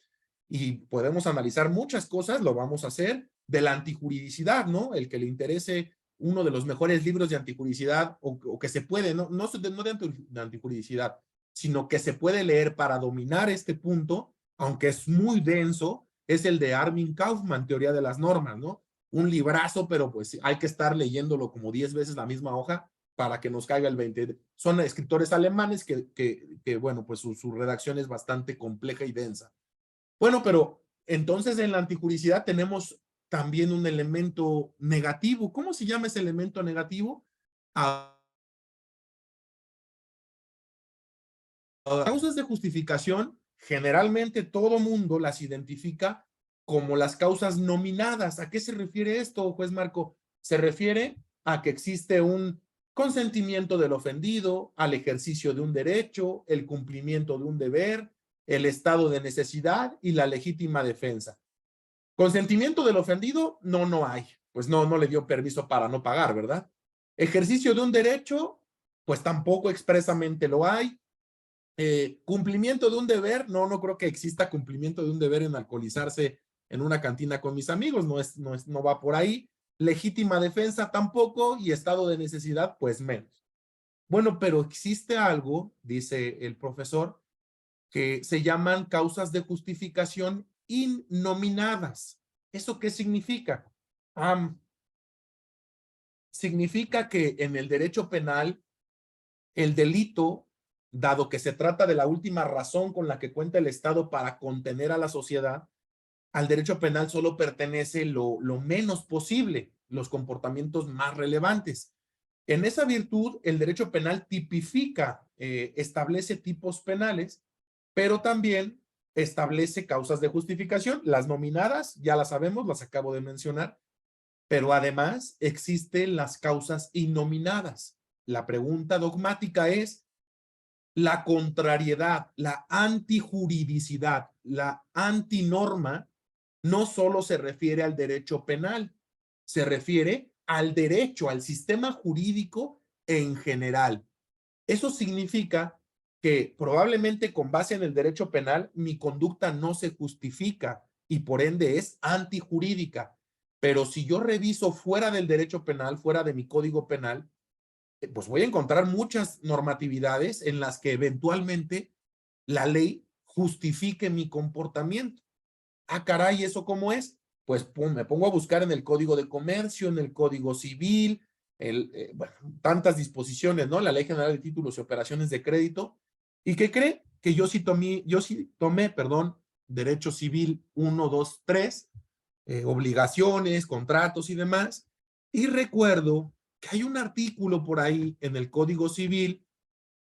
y podemos analizar muchas cosas, lo vamos a hacer, de la antijuridicidad, ¿no? El que le interese uno de los mejores libros de antijuridicidad o que se puede, no de antijuridicidad, sino que se puede leer para dominar este punto, aunque es muy denso, es el de Armin Kaufmann, Teoría de las Normas, ¿no? Un librazo, pero pues hay que estar leyéndolo como 10 veces la misma hoja para que nos caiga el 20. Son escritores alemanes que bueno, pues su redacción es bastante compleja y densa. Bueno, pero entonces en la antijuridicidad tenemos también un elemento negativo. ¿Cómo se llama ese elemento negativo? Causas de justificación, generalmente todo mundo las identifica como las causas nominadas. ¿A qué se refiere esto, juez Marco? Se refiere a que existe un consentimiento del ofendido, al ejercicio de un derecho, el cumplimiento de un deber, el estado de necesidad y la legítima defensa. Consentimiento del ofendido, no hay. Pues no le dio permiso para no pagar, ¿verdad? Ejercicio de un derecho, pues tampoco expresamente lo hay. Cumplimiento de un deber, no creo que exista cumplimiento de un deber en alcoholizarse en una cantina con mis amigos, no va por ahí. Legítima defensa tampoco y estado de necesidad, pues menos. Bueno, pero existe algo, dice el profesor, que se llaman causas de justificación innominadas. ¿Eso qué significa? Significa que en el derecho penal, el delito, dado que se trata de la última razón con la que cuenta el Estado para contener a la sociedad, al derecho penal solo pertenece lo menos posible, los comportamientos más relevantes. En esa virtud, el derecho penal tipifica, establece tipos penales, pero también establece causas de justificación. Las nominadas, ya las sabemos, las acabo de mencionar, pero además existen las causas innominadas. La pregunta dogmática es, la contrariedad, la antijuridicidad, la antinorma, no solo se refiere al derecho penal, se refiere al derecho, al sistema jurídico en general. Eso significa que probablemente con base en el derecho penal mi conducta no se justifica y por ende es antijurídica. Pero si yo reviso fuera del derecho penal, fuera de mi código penal, pues voy a encontrar muchas normatividades en las que eventualmente la ley justifique mi comportamiento. Ah, caray, ¿eso cómo es? Pues me pongo a buscar en el Código de Comercio, en el Código Civil, bueno, tantas disposiciones, ¿no? La Ley General de Títulos y Operaciones de Crédito. ¿Y qué cree? Que yo sí tomé, Derecho Civil 1, 2, 3, obligaciones, contratos y demás. Y recuerdo que hay un artículo por ahí en el Código Civil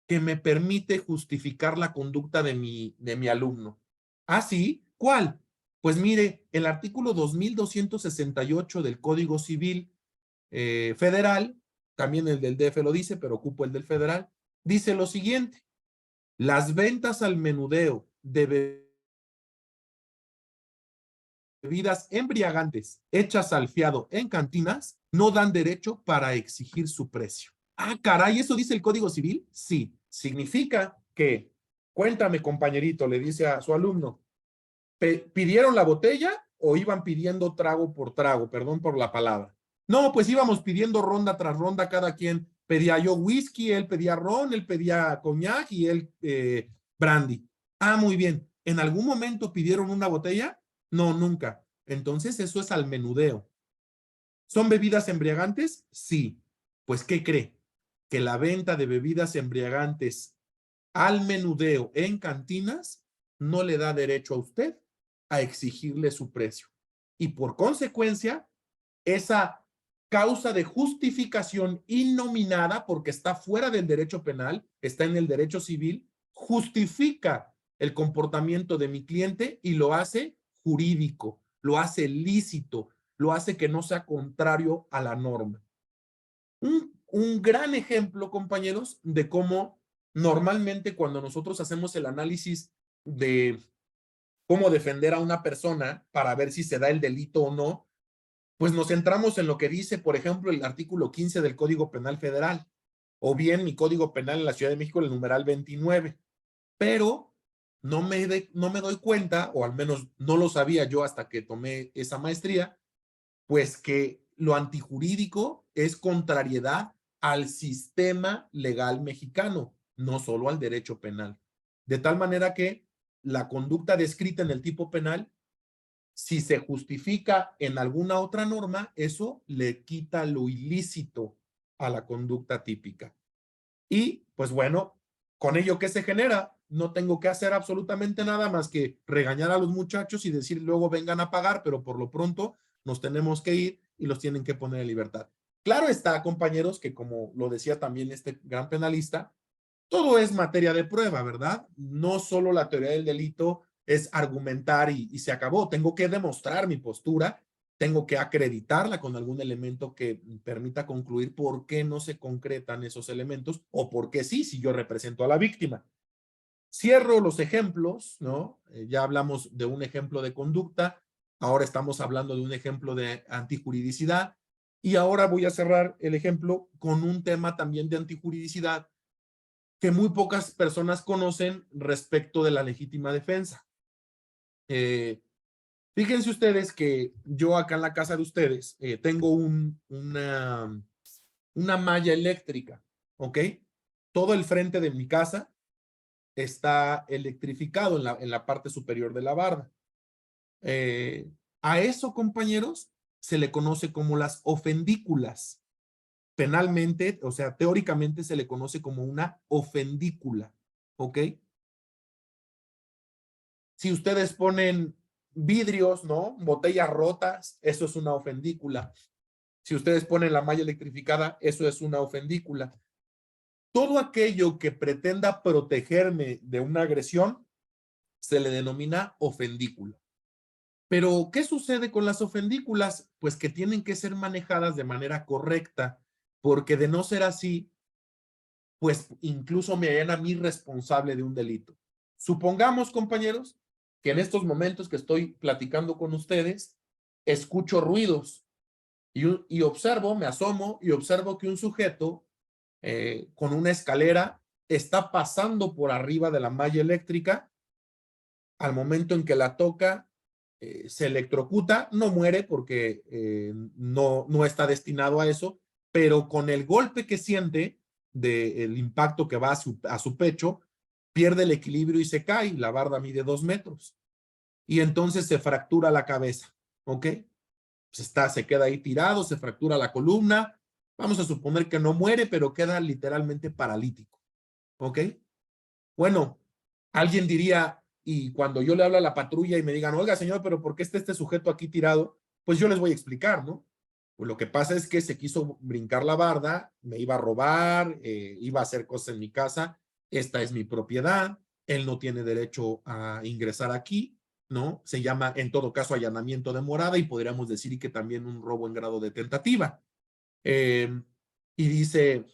que me permite justificar la conducta de mi alumno. ¿Ah, sí? ¿Cuál? Pues mire, el artículo 2268 del Código Civil Federal, también el del DF lo dice, pero ocupo el del Federal, dice lo siguiente: las ventas al menudeo de bebidas embriagantes hechas al fiado en cantinas no dan derecho para exigir su precio. Ah, caray, ¿eso dice el Código Civil? Sí, significa que, cuéntame, compañerito, le dice a su alumno, ¿pidieron la botella o iban pidiendo trago por trago? Perdón por la palabra. No, pues íbamos pidiendo ronda tras ronda, cada quien pedía, yo whisky, él pedía ron, él pedía coñac y él brandy. Ah, muy bien. ¿En algún momento pidieron una botella? No, nunca. Entonces eso es al menudeo. ¿Son bebidas embriagantes? Sí. Pues, ¿qué cree? Que la venta de bebidas embriagantes al menudeo en cantinas no le da derecho a usted a exigirle su precio. Y por consecuencia, esa causa de justificación innominada, porque está fuera del derecho penal, está en el derecho civil, justifica el comportamiento de mi cliente y lo hace jurídico, lo hace lícito, lo hace que no sea contrario a la norma. Un gran ejemplo, compañeros, de cómo normalmente cuando nosotros hacemos el análisis de cómo defender a una persona para ver si se da el delito o no, pues nos centramos en lo que dice, por ejemplo, el artículo 15 del Código Penal Federal, o bien mi Código Penal en la Ciudad de México, el numeral 29. Pero no me doy cuenta, o al menos no lo sabía yo hasta que tomé esa maestría, pues que lo antijurídico es contrariedad al sistema legal mexicano, no solo al derecho penal. De tal manera que la conducta descrita en el tipo penal, si se justifica en alguna otra norma, eso le quita lo ilícito a la conducta típica. Y pues bueno, con ello, ¿qué se genera? No tengo que hacer absolutamente nada más que regañar a los muchachos y decir luego vengan a pagar, pero por lo pronto nos tenemos que ir y los tienen que poner en libertad. Claro está, compañeros, que como lo decía también este gran penalista, todo es materia de prueba, ¿verdad? No solo la teoría del delito es argumentar y se acabó. Tengo que demostrar mi postura, tengo que acreditarla con algún elemento que permita concluir por qué no se concretan esos elementos o por qué sí, si yo represento a la víctima. Cierro los ejemplos, ¿no? Ya hablamos de un ejemplo de conducta, ahora estamos hablando de un ejemplo de antijuridicidad y ahora voy a cerrar el ejemplo con un tema también de antijuridicidad que muy pocas personas conocen respecto de la legítima defensa. Fíjense ustedes que yo acá en la casa de ustedes tengo una malla eléctrica, ¿ok? Todo el frente de mi casa está electrificado en la parte superior de la barda. A eso, compañeros, se le conoce como las ofendículas. Penalmente, o sea, teóricamente se le conoce como una ofendícula, ¿ok? Si ustedes ponen vidrios, ¿no? Botellas rotas, eso es una ofendícula. Si ustedes ponen la malla electrificada, eso es una ofendícula. Todo aquello que pretenda protegerme de una agresión se le denomina ofendícula. Pero, ¿qué sucede con las ofendículas? Pues que tienen que ser manejadas de manera correcta, porque de no ser así, pues incluso me harían a mí responsable de un delito. Supongamos, compañeros, que en estos momentos que estoy platicando con ustedes, escucho ruidos y observo, me asomo y observo que un sujeto con una escalera está pasando por arriba de la malla eléctrica. Al momento en que la toca, se electrocuta, no muere porque no está destinado a eso, pero con el golpe que siente del impacto que va a su pecho, pierde el equilibrio y se cae. La barda mide 2 metros. Y entonces se fractura la cabeza, ¿ok? Pues se queda ahí tirado, se fractura la columna. Vamos a suponer que no muere, pero queda literalmente paralítico, ¿ok? Bueno, alguien diría, y cuando yo le hablo a la patrulla y me digan, oiga, señor, pero ¿por qué está este sujeto aquí tirado? Pues yo les voy a explicar, ¿no? Pues lo que pasa es que se quiso brincar la barda, me iba a robar, iba a hacer cosas en mi casa, esta es mi propiedad, él no tiene derecho a ingresar aquí, ¿no? Se llama, en todo caso, allanamiento de morada y podríamos decir que también un robo en grado de tentativa. Y dice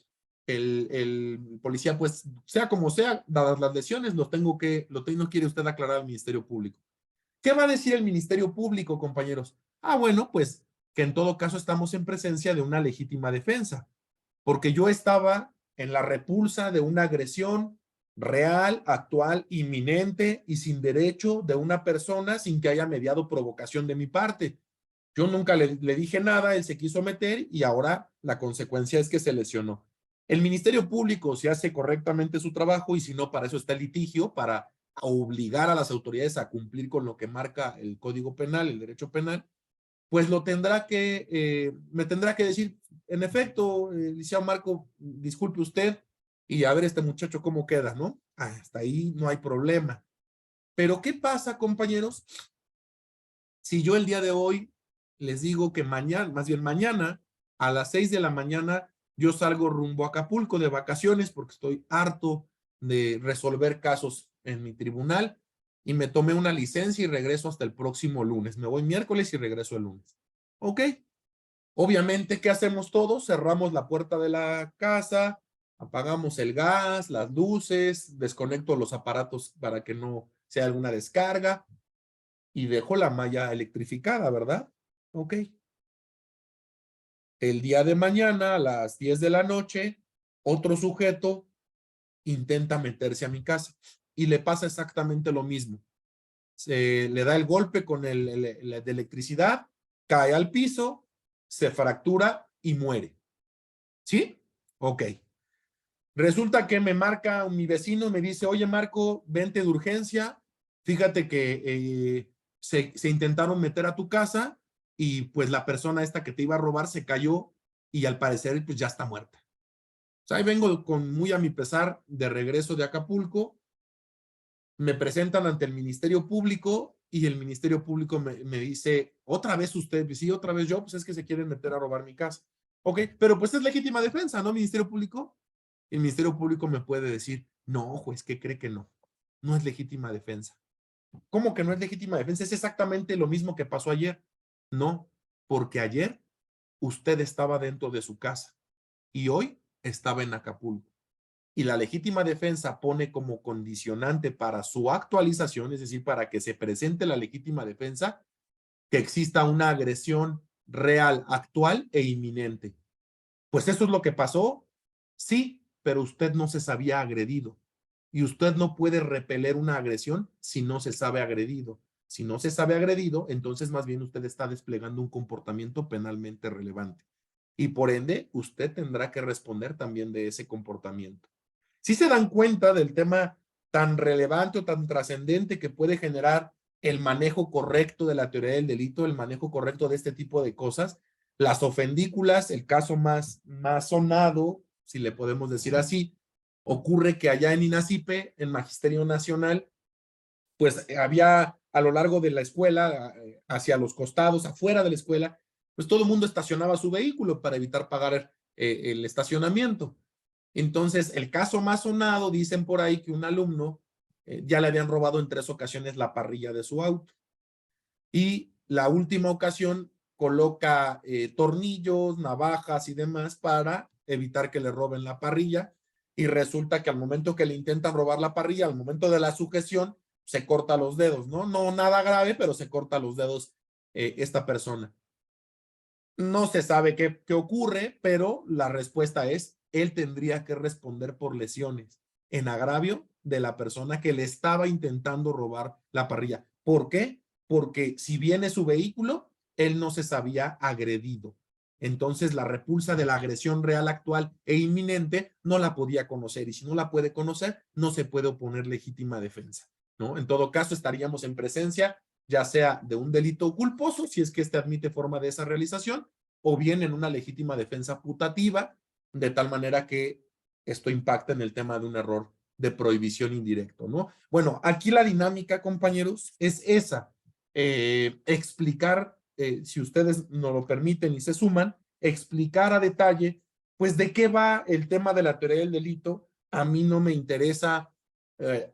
el policía, pues sea como sea, dadas las lesiones, lo quiere usted aclarar al Ministerio Público. ¿Qué va a decir el Ministerio Público, compañeros? Bueno, pues que en todo caso estamos en presencia de una legítima defensa, porque yo estaba en la repulsa de una agresión real, actual, inminente y sin derecho de una persona sin que haya mediado provocación de mi parte. Yo nunca le dije nada, él se quiso meter y ahora la consecuencia es que se lesionó. El Ministerio Público, si hace correctamente su trabajo, y si no, para eso está el litigio, para a obligar a las autoridades a cumplir con lo que marca el Código Penal, el derecho penal, pues me tendrá que decir, en efecto, licenciado Marco, disculpe usted, y a ver este muchacho cómo queda, ¿no? Hasta ahí no hay problema. Pero ¿qué pasa, compañeros? Si yo el día de hoy les digo que mañana, más bien mañana, a las 6 de la mañana, yo salgo rumbo a Acapulco de vacaciones porque estoy harto de resolver casos en mi tribunal y me tomé una licencia y regreso hasta el próximo lunes. Me voy miércoles y regreso el lunes. ¿Ok? Obviamente, ¿qué hacemos todos? Cerramos la puerta de la casa, apagamos el gas, las luces, desconecto los aparatos para que no sea alguna descarga y dejo la malla electrificada, ¿verdad? Ok. El día de mañana a las 10 de la noche, otro sujeto intenta meterse a mi casa y le pasa exactamente lo mismo. Le da el golpe con el de electricidad, cae al piso, se fractura y muere. ¿Sí? Ok. Resulta que me marca mi vecino, me dice, oye Marco, vente de urgencia, fíjate que se intentaron meter a tu casa y pues la persona esta que te iba a robar se cayó y al parecer pues ya está muerta. O sea, ahí vengo con muy a mi pesar de regreso de Acapulco, me presentan ante el Ministerio Público y el Ministerio Público me dice, otra vez usted, sí, otra vez yo, pues es que se quieren meter a robar mi casa. Ok, pero pues es legítima defensa, ¿no, Ministerio Público? El Ministerio Público me puede decir, no, juez, ¿qué cree que no? No es legítima defensa. ¿Cómo que no es legítima defensa? Es exactamente lo mismo que pasó ayer. No, porque ayer usted estaba dentro de su casa y hoy estaba en Acapulco. Y la legítima defensa pone como condicionante para su actualización, es decir, para que se presente la legítima defensa, que exista una agresión real, actual e inminente. Pues eso es lo que pasó, sí, pero usted no se sabía agredido. Y usted no puede repeler una agresión si no se sabe agredido. Si no se sabe agredido, entonces más bien usted está desplegando un comportamiento penalmente relevante. Y por ende, usted tendrá que responder también de ese comportamiento. Si se dan cuenta del tema tan relevante o tan trascendente que puede generar el manejo correcto de la teoría del delito, el manejo correcto de este tipo de cosas, las ofendículas, el caso más sonado, si le podemos decir así, ocurre que allá en INACIPE, en Magisterio Nacional, pues había a lo largo de la escuela, hacia los costados, afuera de la escuela, pues todo el mundo estacionaba su vehículo para evitar pagar el estacionamiento. Entonces, el caso más sonado, dicen por ahí que un alumno ya le habían robado en 3 ocasiones la parrilla de su auto. Y la última ocasión coloca tornillos, navajas y demás para evitar que le roben la parrilla. Y resulta que al momento que le intentan robar la parrilla, al momento de la sujeción, se corta los dedos, ¿no? No nada grave, pero se corta los dedos esta persona. No se sabe qué ocurre, pero la respuesta es, él tendría que responder por lesiones en agravio de la persona que le estaba intentando robar la parrilla. ¿Por qué? Porque si viene su vehículo, él no se sabía agredido. Entonces la repulsa de la agresión real actual e inminente no la podía conocer y si no la puede conocer, no se puede oponer legítima defensa, ¿no? En todo caso, estaríamos en presencia ya sea de un delito culposo, si es que este admite forma de esa realización, o bien en una legítima defensa putativa, de tal manera que esto impacta en el tema de un error de prohibición indirecto, ¿no? Bueno, aquí la dinámica, compañeros, es esa. Explicar, si ustedes nos lo permiten y se suman, explicar a detalle, pues, de qué va el tema de la teoría del delito. A mí no me interesa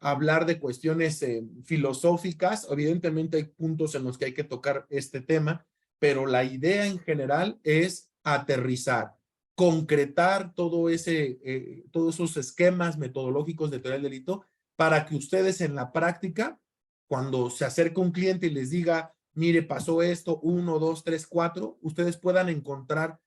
hablar de cuestiones filosóficas. Evidentemente hay puntos en los que hay que tocar este tema, pero la idea en general es aterrizar, concretar todos esos esquemas metodológicos de teoría del delito para que ustedes en la práctica, cuando se acerque un cliente y les diga, mire, pasó esto, 1, 2, 3, 4, ustedes puedan encontrar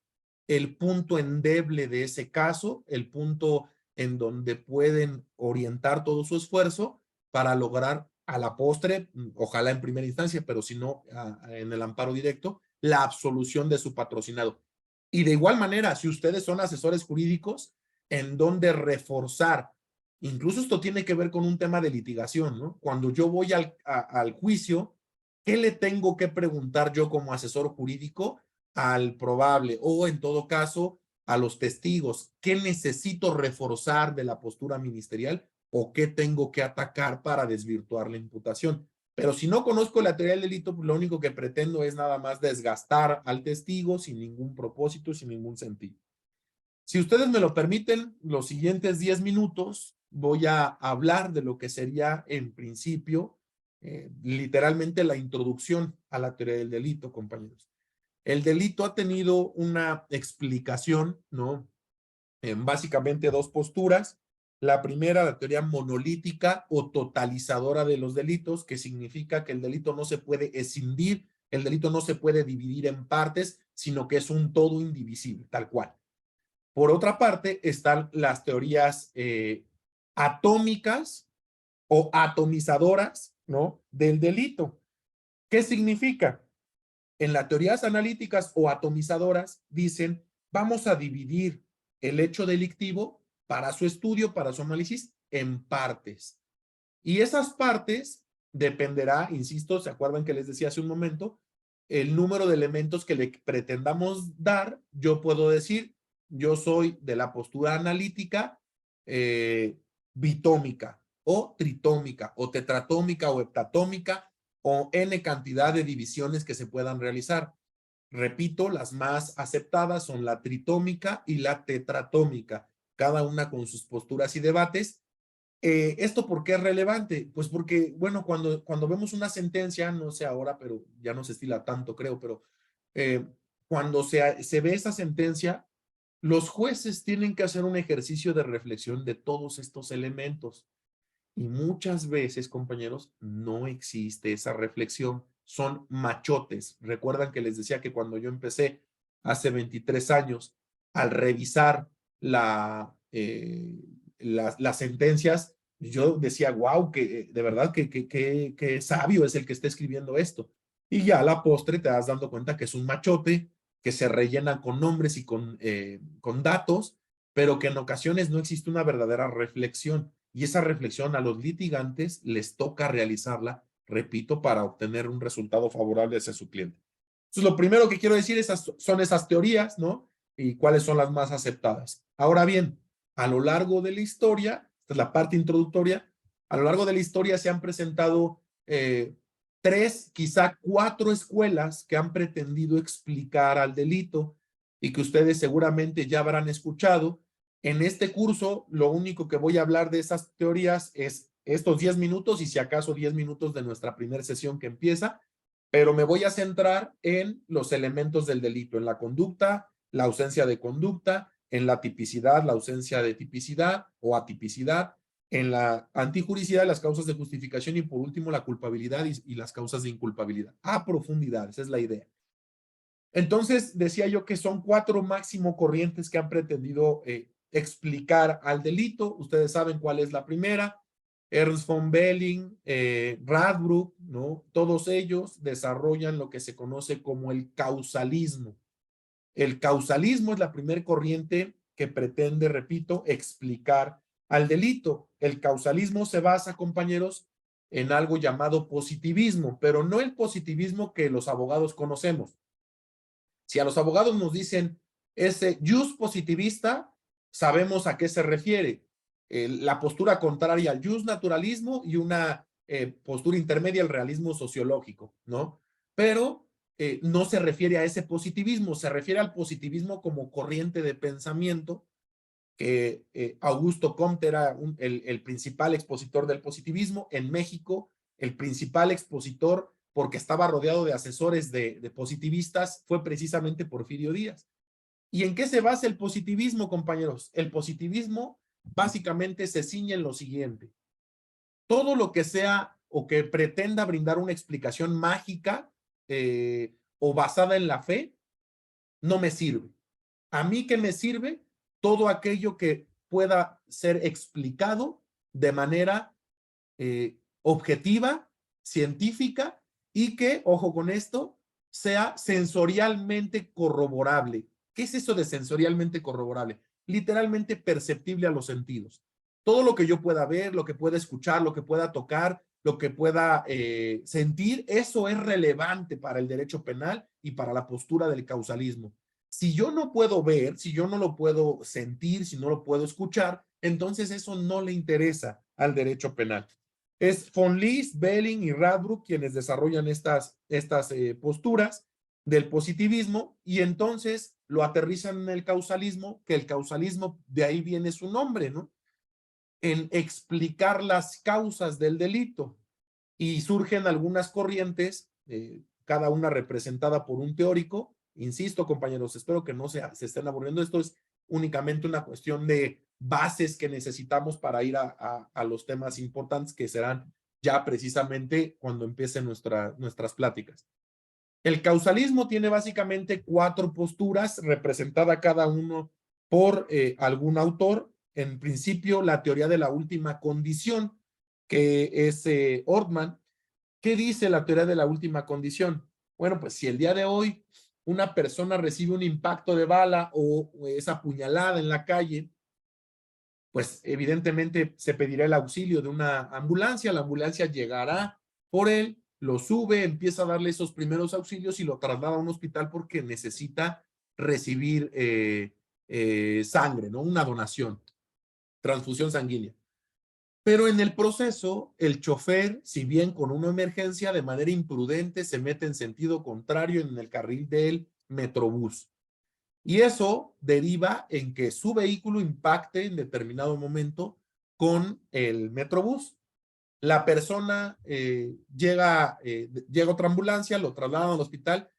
el punto endeble de ese caso, el punto en donde pueden orientar todo su esfuerzo para lograr a la postre, ojalá en primera instancia, pero si no en el amparo directo, la absolución de su patrocinado. Y de igual manera, si ustedes son asesores jurídicos, en donde reforzar Incluso esto tiene que ver con un tema de litigación, ¿no? Cuando yo voy al juicio, ¿qué le tengo que preguntar yo como asesor jurídico al probable o en todo caso a los testigos? ¿Qué necesito reforzar de la postura ministerial o qué tengo que atacar para desvirtuar la imputación? Pero si no conozco la teoría del delito, pues lo único que pretendo es nada más desgastar al testigo sin ningún propósito, sin ningún sentido. Si ustedes me lo permiten, los siguientes 10 minutos voy a hablar de lo que sería en principio, literalmente la introducción a la teoría del delito, compañeros. El delito ha tenido una explicación, ¿no? En básicamente dos posturas. La primera, la teoría monolítica o totalizadora de los delitos, que significa que el delito no se puede escindir, el delito no se puede dividir en partes, sino que es un todo indivisible, tal cual. Por otra parte, están las teorías atómicas o atomizadoras, ¿no? Del delito. ¿Qué significa? En las teorías analíticas o atomizadoras dicen, vamos a dividir el hecho delictivo para su estudio, para su análisis, en partes. Y esas partes dependerá, insisto, ¿se acuerdan que les decía hace un momento? El número de elementos que le pretendamos dar. Yo puedo decir, yo soy de la postura analítica bitómica o tritómica o tetratómica o heptatómica o n cantidad de divisiones que se puedan realizar. Repito, las más aceptadas son la tritómica y la tetratómica, cada una con sus posturas y debates. ¿Esto por qué es relevante? Pues porque, bueno, cuando vemos una sentencia, no sé ahora, pero ya no se estila tanto, creo, pero cuando se ve esa sentencia, los jueces tienen que hacer un ejercicio de reflexión de todos estos elementos. Y muchas veces, compañeros, no existe esa reflexión. Son machotes. Recuerdan que les decía que cuando yo empecé hace 23 años, al revisar las sentencias, yo decía, wow, que de verdad que sabio es el que está escribiendo esto. Y ya a la postre te das dando cuenta que es un machote, que se rellena con nombres y con datos, pero que en ocasiones no existe una verdadera reflexión. Y esa reflexión a los litigantes les toca realizarla, repito, para obtener un resultado favorable hacia su cliente. Entonces, lo primero que quiero decir son esas teorías, ¿no? Y cuáles son las más aceptadas. Ahora bien, a lo largo de la historia, esta es la parte introductoria, a lo largo de la historia se han presentado 3, quizá 4 escuelas que han pretendido explicar al delito y que ustedes seguramente ya habrán escuchado. En este curso, lo único que voy a hablar de esas teorías es estos 10 minutos y si acaso 10 minutos de nuestra primera sesión que empieza, pero me voy a centrar en los elementos del delito, en la conducta, la ausencia de conducta, en la tipicidad, la ausencia de tipicidad o atipicidad, en la antijuricidad, las causas de justificación y por último la culpabilidad y las causas de inculpabilidad. A profundidad, esa es la idea. Entonces, decía yo que son 4 máximo corrientes que han pretendido explicar al delito. Ustedes saben cuál es la primera. Ernst von Belling, Radbruch, ¿no? Todos ellos desarrollan lo que se conoce como el causalismo. El causalismo es la primera corriente que pretende, repito, explicar al delito. El causalismo se basa, compañeros, en algo llamado positivismo, pero no el positivismo que los abogados conocemos. Si a los abogados nos dicen ese jus positivista, sabemos a qué se refiere. La postura contraria al jus naturalismo y una postura intermedia al realismo sociológico, ¿no? Pero no se refiere a ese positivismo, se refiere al positivismo como corriente de pensamiento, que Augusto Comte era el principal expositor del positivismo. En México, el principal expositor, porque estaba rodeado de asesores de positivistas, fue precisamente Porfirio Díaz. ¿Y en qué se basa el positivismo, compañeros? El positivismo básicamente se ciñe en lo siguiente. Todo lo que sea o que pretenda brindar una explicación mágica o basada en la fe, no me sirve. ¿A mí qué me sirve? Todo aquello que pueda ser explicado de manera objetiva, científica y que, ojo con esto, sea sensorialmente corroborable. ¿Qué es eso de sensorialmente corroborable? Literalmente perceptible a los sentidos. todo lo que yo pueda ver, lo que pueda escuchar, lo que pueda tocar, lo que pueda sentir, eso es relevante para el derecho penal y para la postura del causalismo. Si yo no puedo ver, si yo no lo puedo sentir, si no lo puedo escuchar, entonces eso no le interesa al derecho penal. Es von List, Belling y Radbruch quienes desarrollan estas posturas del positivismo y entonces lo aterrizan en el causalismo, que el causalismo, de ahí viene su nombre, ¿no? En explicar las causas del delito. Y surgen algunas corrientes, cada una representada por un teórico. Insisto, compañeros, espero que no se estén aburriendo. Esto es únicamente una cuestión de bases que necesitamos para ir a los temas importantes que serán ya precisamente cuando empiecen nuestras pláticas. El causalismo tiene básicamente 4 posturas, representada cada uno por algún autor. En principio, la teoría de la última condición, que es Ortmann. ¿Qué dice la teoría de la última condición? Bueno, pues si el día de hoy una persona recibe un impacto de bala o es apuñalada en la calle, pues evidentemente se pedirá el auxilio de una ambulancia, la ambulancia llegará por él, lo sube, empieza a darle esos primeros auxilios y lo traslada a un hospital porque necesita recibir sangre, ¿no? Una donación, transfusión sanguínea. Pero en el proceso, el chofer, si bien con una emergencia, de manera imprudente se mete en sentido contrario en el carril del Metrobús. Y eso deriva en que su vehículo impacte en determinado momento con el Metrobús. La persona llega otra ambulancia, lo trasladan al hospital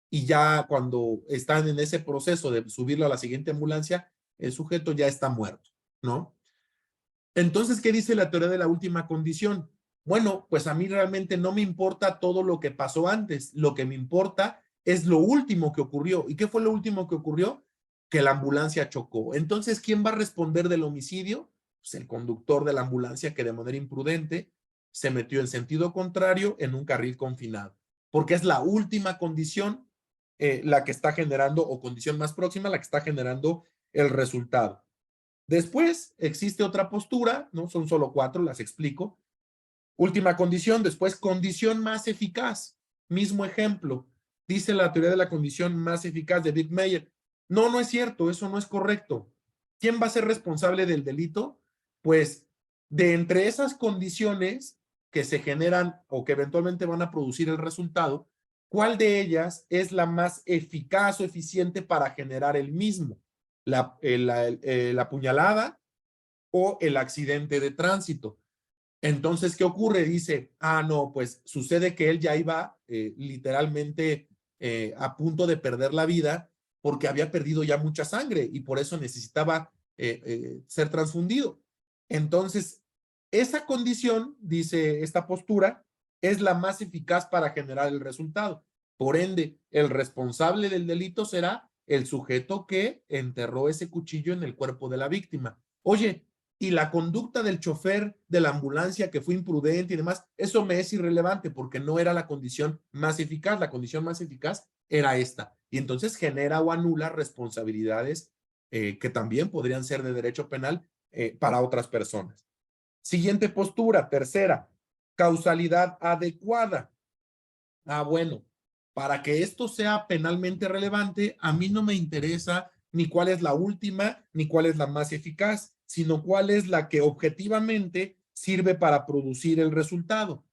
y ya cuando están en ese proceso de subirlo a la siguiente ambulancia, el sujeto ya está muerto, ¿no? Entonces, ¿qué dice la teoría de la última condición? Bueno, pues a mí realmente no me importa todo lo que pasó antes. Lo que me importa es lo último que ocurrió. ¿Y qué fue lo último que ocurrió? Que la ambulancia chocó. Entonces, ¿quién va a responder del homicidio? Pues el conductor de la ambulancia que de manera imprudente se metió en sentido contrario en un carril confinado. Porque es la última condición la que está generando, o condición más próxima, la que está generando el resultado. Después existe otra postura, ¿no? Son solo 4, las explico. Última condición, después condición más eficaz. Mismo ejemplo, dice la teoría de la condición más eficaz de Birkmeyer. No, no es cierto, eso no es correcto. ¿Quién va a ser responsable del delito? Pues de entre esas condiciones que se generan o que eventualmente van a producir el resultado, ¿cuál de ellas es la más eficaz o eficiente para generar el mismo? La puñalada o el accidente de tránsito. Entonces, ¿qué ocurre? Dice, no, pues sucede que él ya iba literalmente a punto de perder la vida porque había perdido ya mucha sangre y por eso necesitaba ser transfundido. Entonces, esa condición, dice esta postura, es la más eficaz para generar el resultado. Por ende, el responsable del delito será el sujeto que enterró ese cuchillo en el cuerpo de la víctima. Oye, y la conducta del chofer de la ambulancia que fue imprudente y demás, eso me es irrelevante porque no era la condición más eficaz. La condición más eficaz era esta. Y entonces genera o anula responsabilidades que también podrían ser de derecho penal para otras personas. Siguiente postura, tercera, causalidad adecuada. Bueno, para que esto sea penalmente relevante, a mí no me interesa ni cuál es la última, ni cuál es la más eficaz, sino cuál es la que objetivamente sirve para producir el resultado.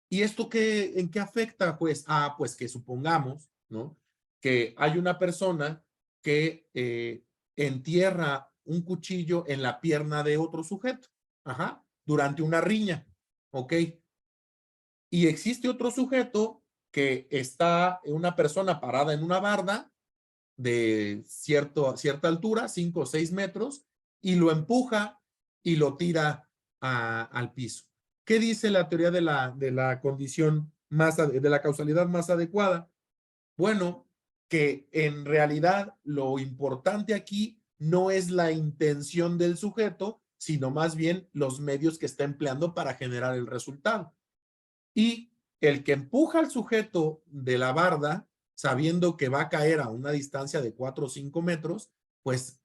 ¿Y esto en qué afecta? Pues, pues que supongamos, ¿no? Que hay una persona que entierra un cuchillo en la pierna de otro sujeto, durante una riña, ¿ok? Y existe otro sujeto que está una persona parada en una barda de cierta altura, 5 o 6 metros, y lo empuja y lo tira al piso. ¿Qué dice la teoría de la condición de la causalidad más adecuada? Bueno, que en realidad lo importante aquí no es la intención del sujeto, sino más bien los medios que está empleando para generar el resultado. Y el que empuja al sujeto de la barda, sabiendo que va a caer a una distancia de 4 o 5 metros, pues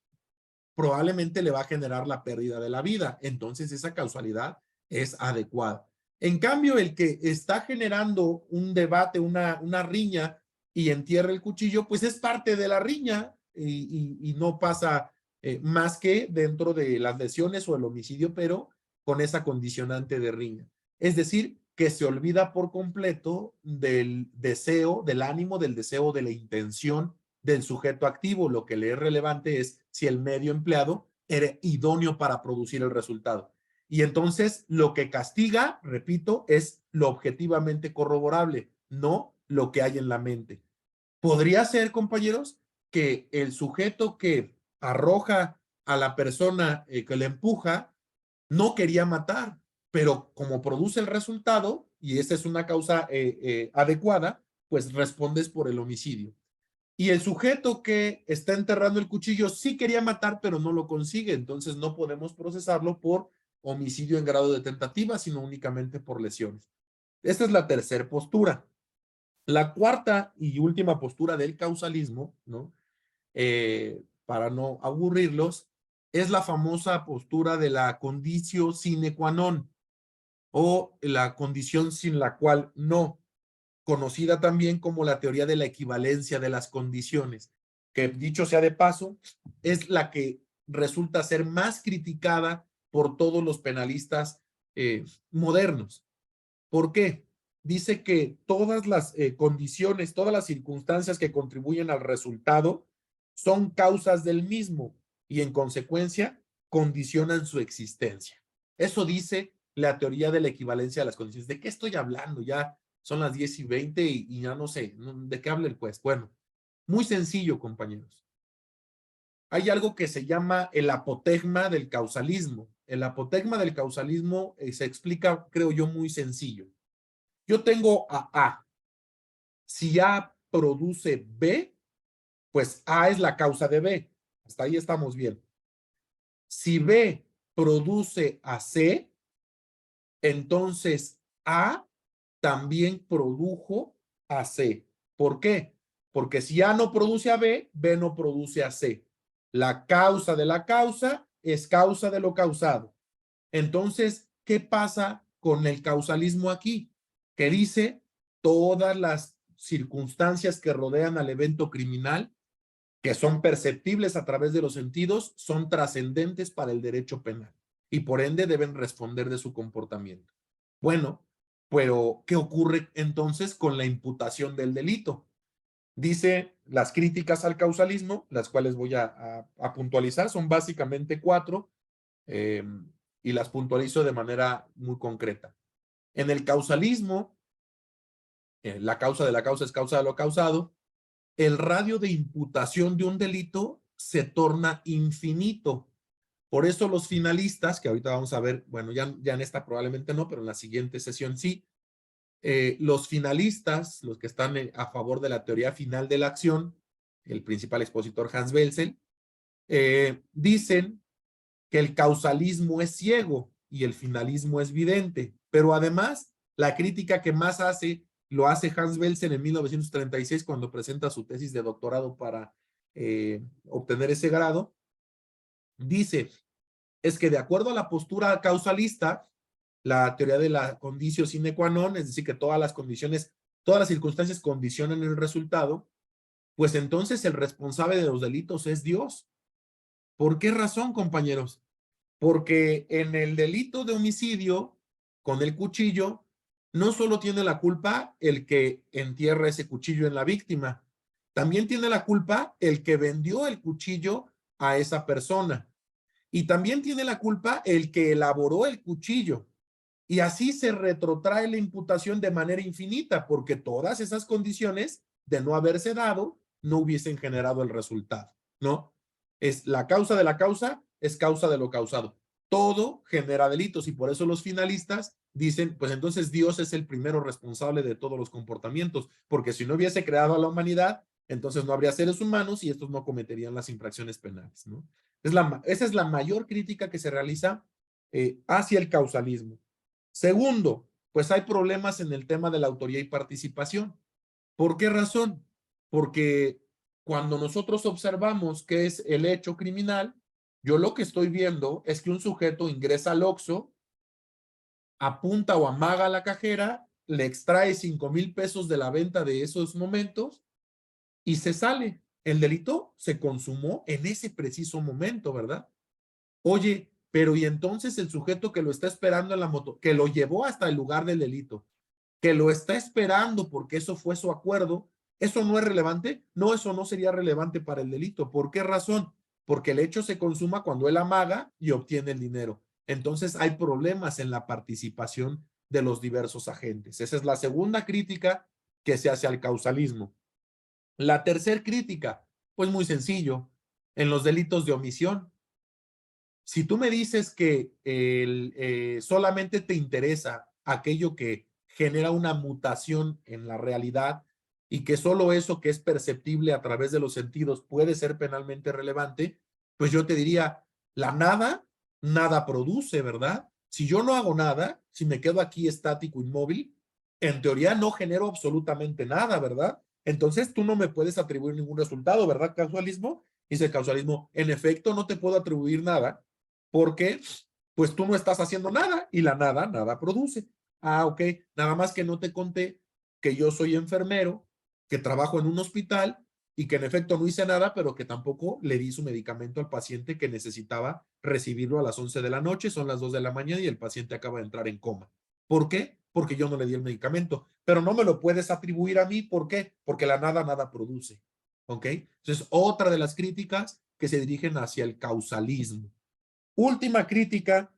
probablemente le va a generar la pérdida de la vida. Entonces esa causalidad es adecuada. En cambio, el que está generando un debate, una riña y entierra el cuchillo, pues es parte de la riña y no pasa más que dentro de las lesiones o el homicidio, pero con esa condicionante de riña. Es decir, que se olvida por completo del deseo, del ánimo, del deseo, de la intención del sujeto activo. Lo que le es relevante es si el medio empleado era idóneo para producir el resultado. Y entonces lo que castiga, repito, es lo objetivamente corroborable, no lo que hay en la mente. Podría ser, compañeros, que el sujeto que arroja a la persona que le empuja no quería matar, pero como produce el resultado, y esa es una causa adecuada, pues respondes por el homicidio. Y el sujeto que está enterrando el cuchillo sí quería matar, pero no lo consigue, entonces no podemos procesarlo por homicidio en grado de tentativa, sino únicamente por lesiones. Esta es la tercera postura. La cuarta y última postura del causalismo, ¿no? Para no aburrirlos, es la famosa postura de la conditio sine qua non o la condición sin la cual no, conocida también como la teoría de la equivalencia de las condiciones, que dicho sea de paso, es la que resulta ser más criticada por todos los penalistas modernos. ¿Por qué? Dice que todas las condiciones, todas las circunstancias que contribuyen al resultado son causas del mismo y en consecuencia condicionan su existencia. Eso dice la teoría de la equivalencia de las condiciones. ¿De qué estoy hablando? Ya son las 10:20 y ya no sé. ¿De qué habla el juez? Bueno, muy sencillo, compañeros. Hay algo que se llama el apotegma del causalismo. El apotegma del causalismo se explica, creo yo, muy sencillo. Yo tengo a A. Si A produce B, pues A es la causa de B. Hasta ahí estamos bien. Si B produce a C, entonces A también produjo a C. ¿Por qué? Porque si A no produce a B, B no produce a C. La causa de la causa es causa de lo causado. Entonces, ¿qué pasa con el causalismo aquí? Que dice todas las circunstancias que rodean al evento criminal, que son perceptibles a través de los sentidos, son trascendentes para el derecho penal y por ende deben responder de su comportamiento. Bueno, pero ¿qué ocurre entonces con la imputación del delito? Dice las críticas al causalismo, las cuales voy a puntualizar, son básicamente 4 y las puntualizo de manera muy concreta. En el causalismo, la causa de la causa es causa de lo causado, el radio de imputación de un delito se torna infinito. Por eso los finalistas, que ahorita vamos a ver, bueno, ya en esta probablemente no, pero en la siguiente sesión sí, los finalistas, los que están a favor de la teoría final de la acción, el principal expositor Hans Belzel, dicen que el causalismo es ciego y el finalismo es vidente, pero además la crítica que más hace, lo hace Hans Belsen en 1936 cuando presenta su tesis de doctorado para obtener ese grado, dice, es que de acuerdo a la postura causalista, la teoría de la conditio sine qua non, es decir, que todas las condiciones, todas las circunstancias condicionan el resultado, pues entonces el responsable de los delitos es Dios. ¿Por qué razón, compañeros? Porque en el delito de homicidio con el cuchillo, no solo tiene la culpa el que entierra ese cuchillo en la víctima, también tiene la culpa el que vendió el cuchillo a esa persona. Y también tiene la culpa el que elaboró el cuchillo. Y así se retrotrae la imputación de manera infinita, porque todas esas condiciones de no haberse dado no hubiesen generado el resultado, ¿no? Es la causa de la causa, es causa de lo causado. Todo genera delitos y por eso los finalistas dicen, pues entonces Dios es el primero responsable de todos los comportamientos, porque si no hubiese creado a la humanidad, entonces no habría seres humanos y estos no cometerían las infracciones penales, ¿no? Esa es la mayor crítica que se realiza hacia el causalismo. Segundo, pues hay problemas en el tema de la autoría y participación. ¿Por qué razón? Porque cuando nosotros observamos qué es el hecho criminal, Yo lo que estoy viendo es que un sujeto ingresa al Oxxo, apunta o amaga a la cajera, le extrae 5,000 pesos de la venta de esos momentos y se sale. El delito se consumó en ese preciso momento, ¿verdad? Oye, pero y entonces el sujeto que lo está esperando en la moto, que lo llevó hasta el lugar del delito, que lo está esperando porque eso fue su acuerdo, ¿eso no es relevante? No, eso no sería relevante para el delito. ¿Por qué razón? Porque el hecho se consuma cuando él amaga y obtiene el dinero. Entonces hay problemas en la participación de los diversos agentes. Esa es la segunda crítica que se hace al causalismo. La tercera crítica, pues muy sencillo, en los delitos de omisión. Si tú me dices que solamente te interesa aquello que genera una mutación en la realidad y que solo eso que es perceptible a través de los sentidos puede ser penalmente relevante, pues yo te diría, la nada, nada produce, ¿verdad? Si yo no hago nada, si me quedo aquí estático, inmóvil, en teoría no genero absolutamente nada, ¿verdad? Entonces tú no me puedes atribuir ningún resultado, ¿verdad? Causalismo. Dice el causalismo, en efecto, no te puedo atribuir nada porque pues tú no estás haciendo nada y la nada, nada produce. Ah, ok, nada más que no te conté que yo soy enfermero, que trabajo en un hospital y que en efecto no hice nada, pero que tampoco le di su medicamento al paciente que necesitaba recibirlo a las 11 de la noche, son las 2 de la mañana y el paciente acaba de entrar en coma. ¿Por qué? Porque yo no le di el medicamento, pero no me lo puedes atribuir a mí. ¿Por qué? Porque la nada, nada produce. ¿Ok? Entonces, otra de las críticas que se dirigen hacia el causalismo. Última crítica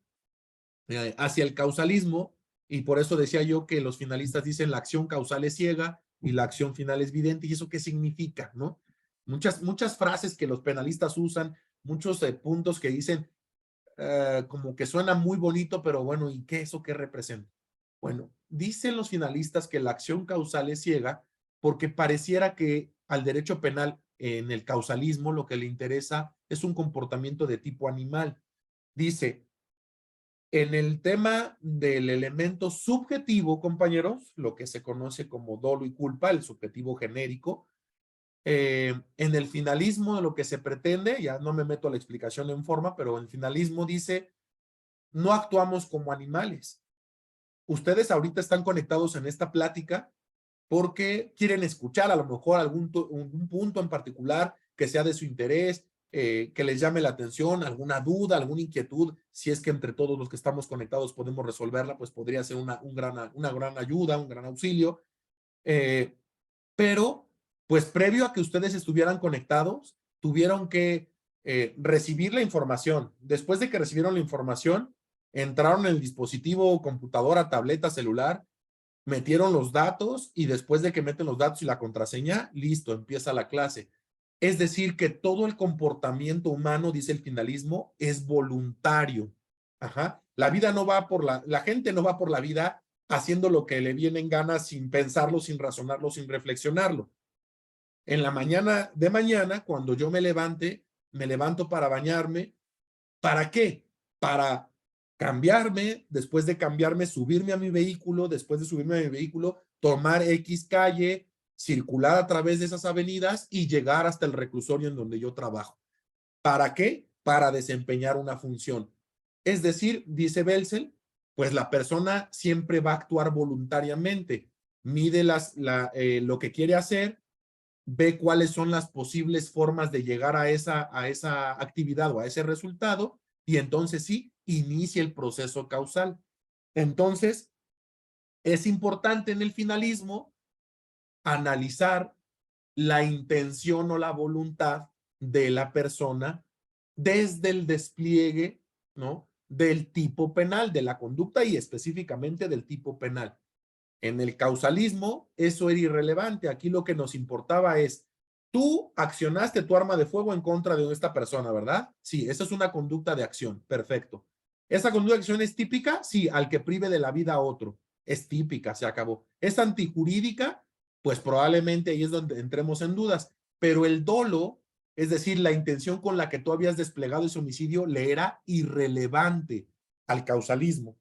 hacia el causalismo, y por eso decía yo que los finalistas dicen la acción causal es ciega y la acción final es vidente. ¿Y eso qué significa? ¿No? Muchas frases que los penalistas usan, muchos puntos que dicen como que suena muy bonito, pero bueno, ¿y qué eso qué representa? Bueno, dicen los finalistas que la acción causal es ciega porque pareciera que al derecho penal en el causalismo lo que le interesa es un comportamiento de tipo animal. Dice, en el tema del elemento subjetivo, compañeros, lo que se conoce como dolo y culpa, el subjetivo genérico, en el finalismo de lo que se pretende, ya no me meto a la explicación en forma, pero el finalismo dice, no actuamos como animales. Ustedes ahorita están conectados en esta plática porque quieren escuchar a lo mejor algún punto en particular que sea de su interés, que les llame la atención, alguna duda, alguna inquietud. Si es que entre todos los que estamos conectados podemos resolverla, pues podría ser una gran ayuda, un gran auxilio. Pero, pues previo a que ustedes estuvieran conectados, tuvieron que recibir la información. Después de que recibieron la información, entraron en el dispositivo, computadora, tableta, celular, metieron los datos y después de que meten los datos y la contraseña, listo, empieza la clase. Es decir, que todo el comportamiento humano, dice el finalismo, es voluntario. Ajá. La vida no va por la gente no va por la vida haciendo lo que le viene en gana sin pensarlo, sin razonarlo, sin reflexionarlo. En la mañana de mañana, cuando yo me levanto para bañarme. ¿Para qué? Para cambiarme, después de cambiarme, subirme a mi vehículo, después de subirme a mi vehículo, tomar X calle, circular a través de esas avenidas y llegar hasta el reclusorio en donde yo trabajo. ¿Para qué? Para desempeñar una función. Es decir, dice Belzel, pues la persona siempre va a actuar voluntariamente, mide lo que quiere hacer, ve cuáles son las posibles formas de llegar a esa actividad o a ese resultado y entonces sí, inicia el proceso causal. Entonces, es importante en el finalismo analizar la intención o la voluntad de la persona desde el despliegue, ¿no? Del tipo penal, de la conducta y específicamente del tipo penal. En el causalismo, eso era irrelevante. Aquí lo que nos importaba es, tú accionaste tu arma de fuego en contra de esta persona, ¿verdad? Sí, esa es una conducta de acción. Perfecto. ¿Esa conducta de acción es típica? Sí, al que prive de la vida a otro. Es típica, se acabó. ¿Es antijurídica? Pues probablemente ahí es donde entremos en dudas. Pero el dolo, es decir, la intención con la que tú habías desplegado ese homicidio, le era irrelevante al causalismo.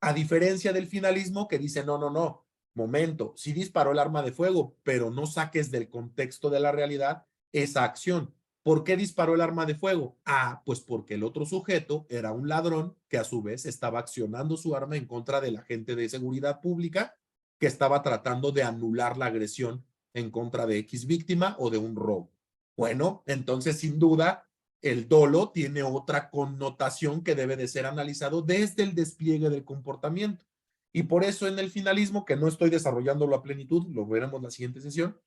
A diferencia del finalismo que dice, no, no, no, momento, sí disparó el arma de fuego, pero no saques del contexto de la realidad esa acción. ¿Por qué disparó el arma de fuego? Ah, pues porque el otro sujeto era un ladrón que a su vez estaba accionando su arma en contra del agente de seguridad pública que estaba tratando de anular la agresión en contra de X víctima o de un robo. Bueno, entonces sin duda el dolo tiene otra connotación que debe de ser analizado desde el despliegue del comportamiento. Y por eso en el finalismo, que no estoy desarrollándolo a plenitud, lo veremos en la siguiente sesión,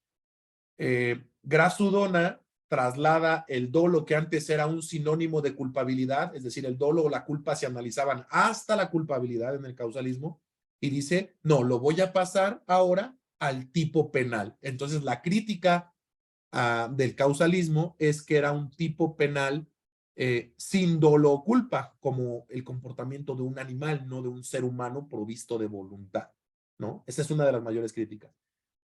Grasudona traslada el dolo, que antes era un sinónimo de culpabilidad, es decir, el dolo o la culpa se analizaban hasta la culpabilidad en el causalismo, y dice, no, lo voy a pasar ahora al tipo penal. Entonces la crítica del causalismo es que era un tipo penal sin dolo o culpa, como el comportamiento de un animal, no de un ser humano provisto de voluntad, ¿no? Esa es una de las mayores críticas.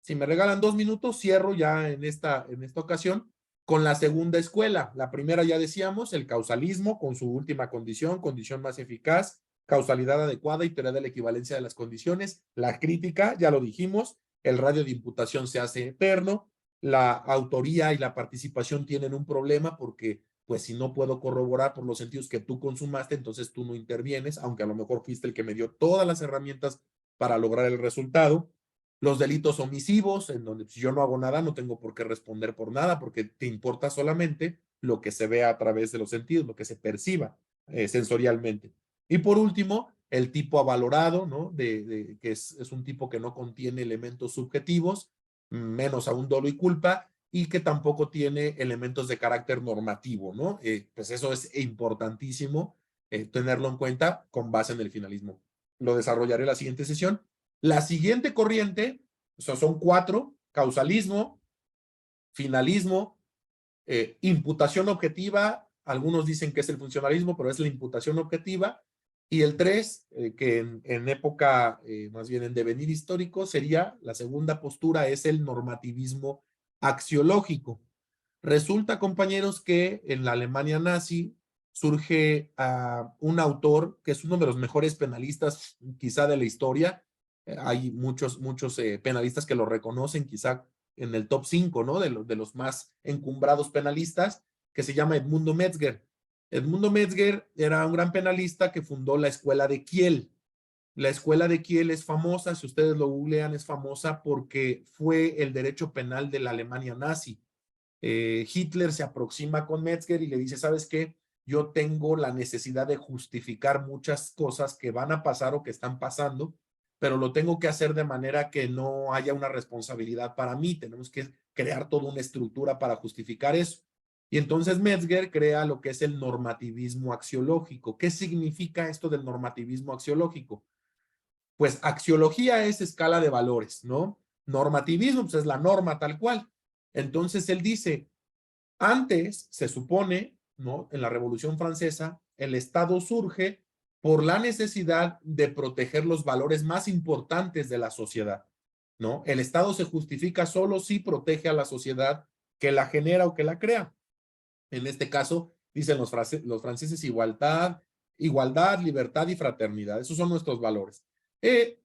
Si me regalan 2 minutos, cierro ya en esta ocasión con la segunda escuela. La primera ya decíamos, el causalismo con su última condición, condición más eficaz, causalidad adecuada y teoría de la equivalencia de las condiciones. La crítica, ya lo dijimos, el radio de imputación se hace eterno, la autoría y la participación tienen un problema porque pues si no puedo corroborar por los sentidos que tú consumaste, entonces tú no intervienes, aunque a lo mejor fuiste el que me dio todas las herramientas para lograr el resultado. Los delitos omisivos, en donde si yo no hago nada, no tengo por qué responder por nada, porque te importa solamente lo que se vea a través de los sentidos, lo que se perciba sensorialmente. Y por último, el tipo avalorado, ¿no? Que es un tipo que no contiene elementos subjetivos, menos aún dolo y culpa, y que tampoco tiene elementos de carácter normativo, ¿no? Pues eso es importantísimo tenerlo en cuenta con base en el finalismo. Lo desarrollaré en la siguiente sesión. La siguiente corriente, o sea, son 4, causalismo, finalismo, imputación objetiva, algunos dicen que es el funcionalismo, pero es la imputación objetiva, y el 3, que en época, más bien en devenir histórico, sería, la segunda postura es el normativismo axiológico. Resulta, compañeros, que en la Alemania nazi surge un autor que es uno de los mejores penalistas quizá de la historia. Hay muchos penalistas que lo reconocen quizá en el top 5, ¿no? De los más encumbrados penalistas, que se llama Edmundo Metzger. Edmundo Metzger era un gran penalista que fundó la escuela de Kiel. La escuela de Kiel es famosa, si ustedes lo googlean, es famosa porque fue el derecho penal de la Alemania nazi. Hitler se aproxima con Metzger y le dice, ¿sabes qué? Yo tengo la necesidad de justificar muchas cosas que van a pasar o que están pasando, pero lo tengo que hacer de manera que no haya una responsabilidad para mí. Tenemos que crear toda una estructura para justificar eso. Y entonces Metzger crea lo que es el normativismo axiológico. ¿Qué significa esto del normativismo axiológico? Pues axiología es escala de valores, ¿no? Normativismo, pues es la norma tal cual. Entonces él dice, antes se supone, ¿no? En la Revolución Francesa, el Estado surge por la necesidad de proteger los valores más importantes de la sociedad, ¿no? El Estado se justifica solo si protege a la sociedad que la genera o que la crea. En este caso, dicen los franceses, igualdad, libertad y fraternidad. Esos son nuestros valores.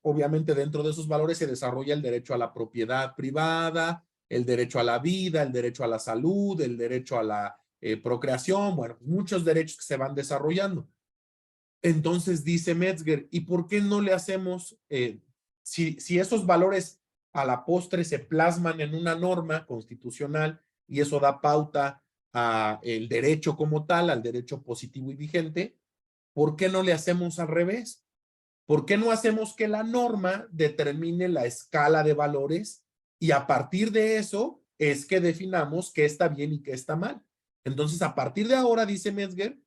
Obviamente dentro de esos valores se desarrolla el derecho a la propiedad privada, el derecho a la vida, el derecho a la salud, el derecho a la procreación, bueno, muchos derechos que se van desarrollando. Entonces dice Metzger, ¿y por qué no le hacemos, si esos valores a la postre se plasman en una norma constitucional y eso da pauta a el derecho como tal, al derecho positivo y vigente, ¿por qué no le hacemos al revés? ¿Por qué no hacemos que la norma determine la escala de valores y a partir de eso es que definamos qué está bien y qué está mal? Entonces, a partir de ahora, dice Metzger,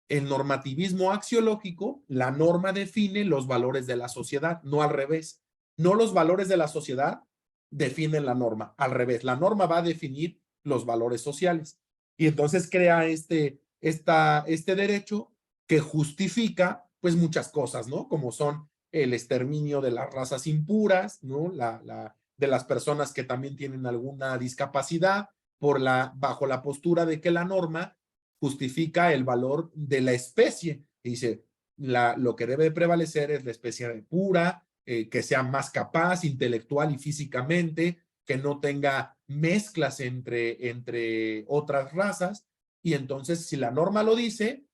el normativismo axiológico, la norma define los valores de la sociedad, no al revés. No los valores de la sociedad definen la norma, al revés. La norma va a definir los valores sociales. Y entonces crea este derecho que justifica pues muchas cosas, ¿no? Como son el exterminio de las razas impuras, ¿no? De las personas que también tienen alguna discapacidad, bajo la postura de que la norma justifica el valor de la especie. Y dice, lo que debe prevalecer es la especie pura, que sea más capaz intelectual y físicamente, que no tenga mezclas entre otras razas, y entonces si la norma lo dice,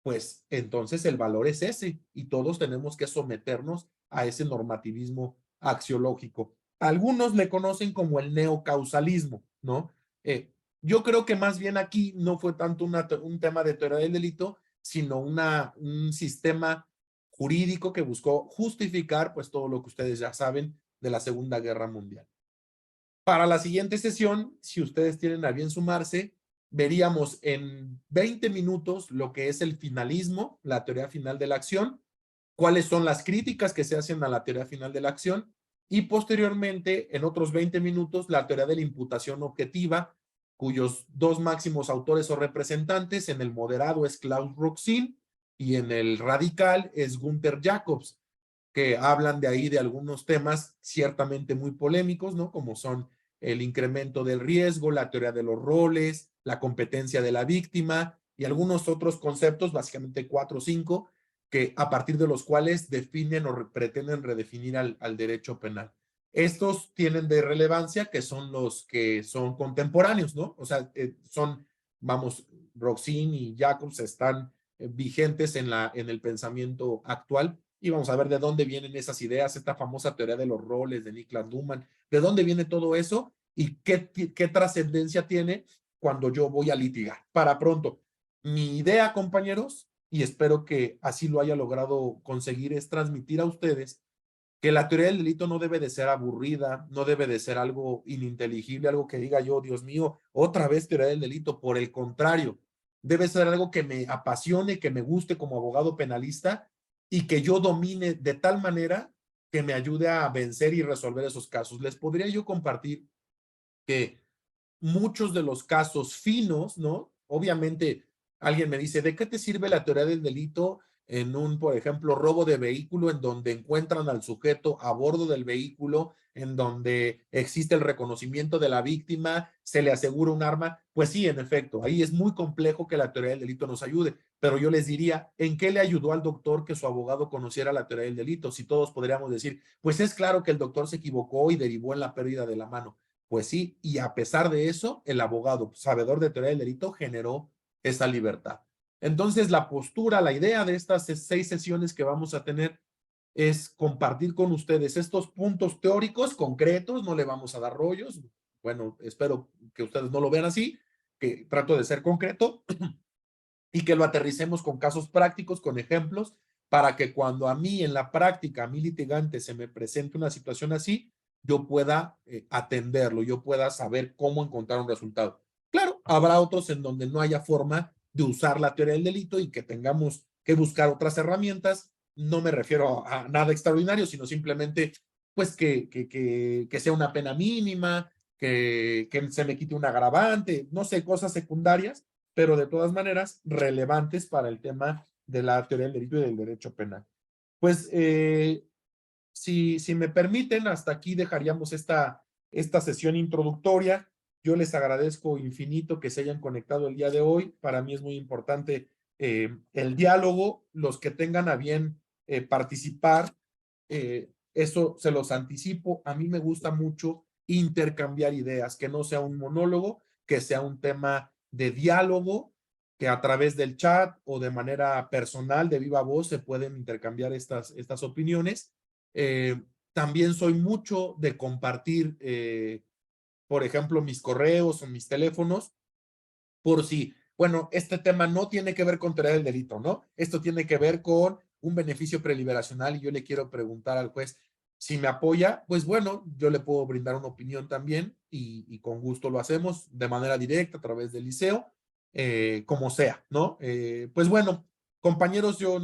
pues entonces el valor es ese y todos tenemos que someternos a ese normativismo axiológico. Algunos le conocen como el neocausalismo, ¿no? Yo creo que más bien aquí no fue tanto un tema de teoría del delito, sino un sistema jurídico que buscó justificar pues todo lo que ustedes ya saben de la Segunda Guerra Mundial. Para la siguiente sesión, si ustedes tienen a bien sumarse, veríamos en 20 minutos lo que es el finalismo, la teoría final de la acción, cuáles son las críticas que se hacen a la teoría final de la acción y posteriormente, en otros 20 minutos, la teoría de la imputación objetiva, cuyos dos máximos autores o representantes en el moderado es Klaus Roxin y en el radical es Gunther Jacobs, que hablan de ahí de algunos temas ciertamente muy polémicos, ¿no? Como son el incremento del riesgo, la teoría de los roles, la competencia de la víctima y algunos otros conceptos, básicamente 4 o 5, que a partir de los cuales definen o pretenden redefinir al derecho penal. Estos tienen de relevancia que son los que son contemporáneos, ¿no? O sea, vamos, Roxin y Jacobs están vigentes en el pensamiento actual y vamos a ver de dónde vienen esas ideas, esta famosa teoría de los roles de Niklas Luhmann, de dónde viene todo eso y qué trascendencia tiene cuando yo voy a litigar. Para pronto, mi idea, compañeros, y espero que así lo haya logrado conseguir, es transmitir a ustedes que la teoría del delito no debe de ser aburrida, no debe de ser algo ininteligible, algo que diga yo, Dios mío, otra vez teoría del delito. Por el contrario, debe ser algo que me apasione, que me guste como abogado penalista y que yo domine de tal manera que me ayude a vencer y resolver esos casos. Les podría yo compartir que muchos de los casos finos, ¿no? Obviamente, alguien me dice, ¿de qué te sirve la teoría del delito en un, por ejemplo, robo de vehículo en donde encuentran al sujeto a bordo del vehículo, en donde existe el reconocimiento de la víctima, se le asegura un arma? Pues sí, en efecto, ahí es muy complejo que la teoría del delito nos ayude, pero yo les diría, ¿en qué le ayudó al doctor que su abogado conociera la teoría del delito? Si todos podríamos decir, pues es claro que el doctor se equivocó y derivó en la pérdida de la mano. Pues sí, y a pesar de eso, el abogado, sabedor de teoría del delito, generó esa libertad. Entonces, la postura, la idea de estas 6 sesiones que vamos a tener es compartir con ustedes estos puntos teóricos concretos, no le vamos a dar rollos. Bueno, espero que ustedes no lo vean así, que trato de ser concreto y que lo aterricemos con casos prácticos, con ejemplos, para que cuando a mí en la práctica, a mi litigante, se me presente una situación así, yo pueda atenderlo, yo pueda saber cómo encontrar un resultado. Claro, habrá otros en donde no haya forma de usar la teoría del delito y que tengamos que buscar otras herramientas. No me refiero a nada extraordinario, sino simplemente pues que sea una pena mínima, que se me quite un agravante, no sé, cosas secundarias, pero de todas maneras relevantes para el tema de la teoría del delito y del derecho penal. Pues si me permiten, hasta aquí dejaríamos esta sesión introductoria. Yo les agradezco infinito que se hayan conectado el día de hoy. Para mí es muy importante el diálogo. Los que tengan a bien participar, eso se los anticipo. A mí me gusta mucho intercambiar ideas, que no sea un monólogo, que sea un tema de diálogo, que a través del chat o de manera personal, de viva voz, se pueden intercambiar estas opiniones. También soy mucho de compartir, por ejemplo, mis correos o mis teléfonos, por si, bueno, este tema no tiene que ver con teoría del delito, ¿no? Esto tiene que ver con un beneficio preliberacional y yo le quiero preguntar al juez si me apoya. Pues bueno, yo le puedo brindar una opinión también y con gusto lo hacemos de manera directa a través del liceo, como sea, ¿no? Pues bueno, compañeros, yo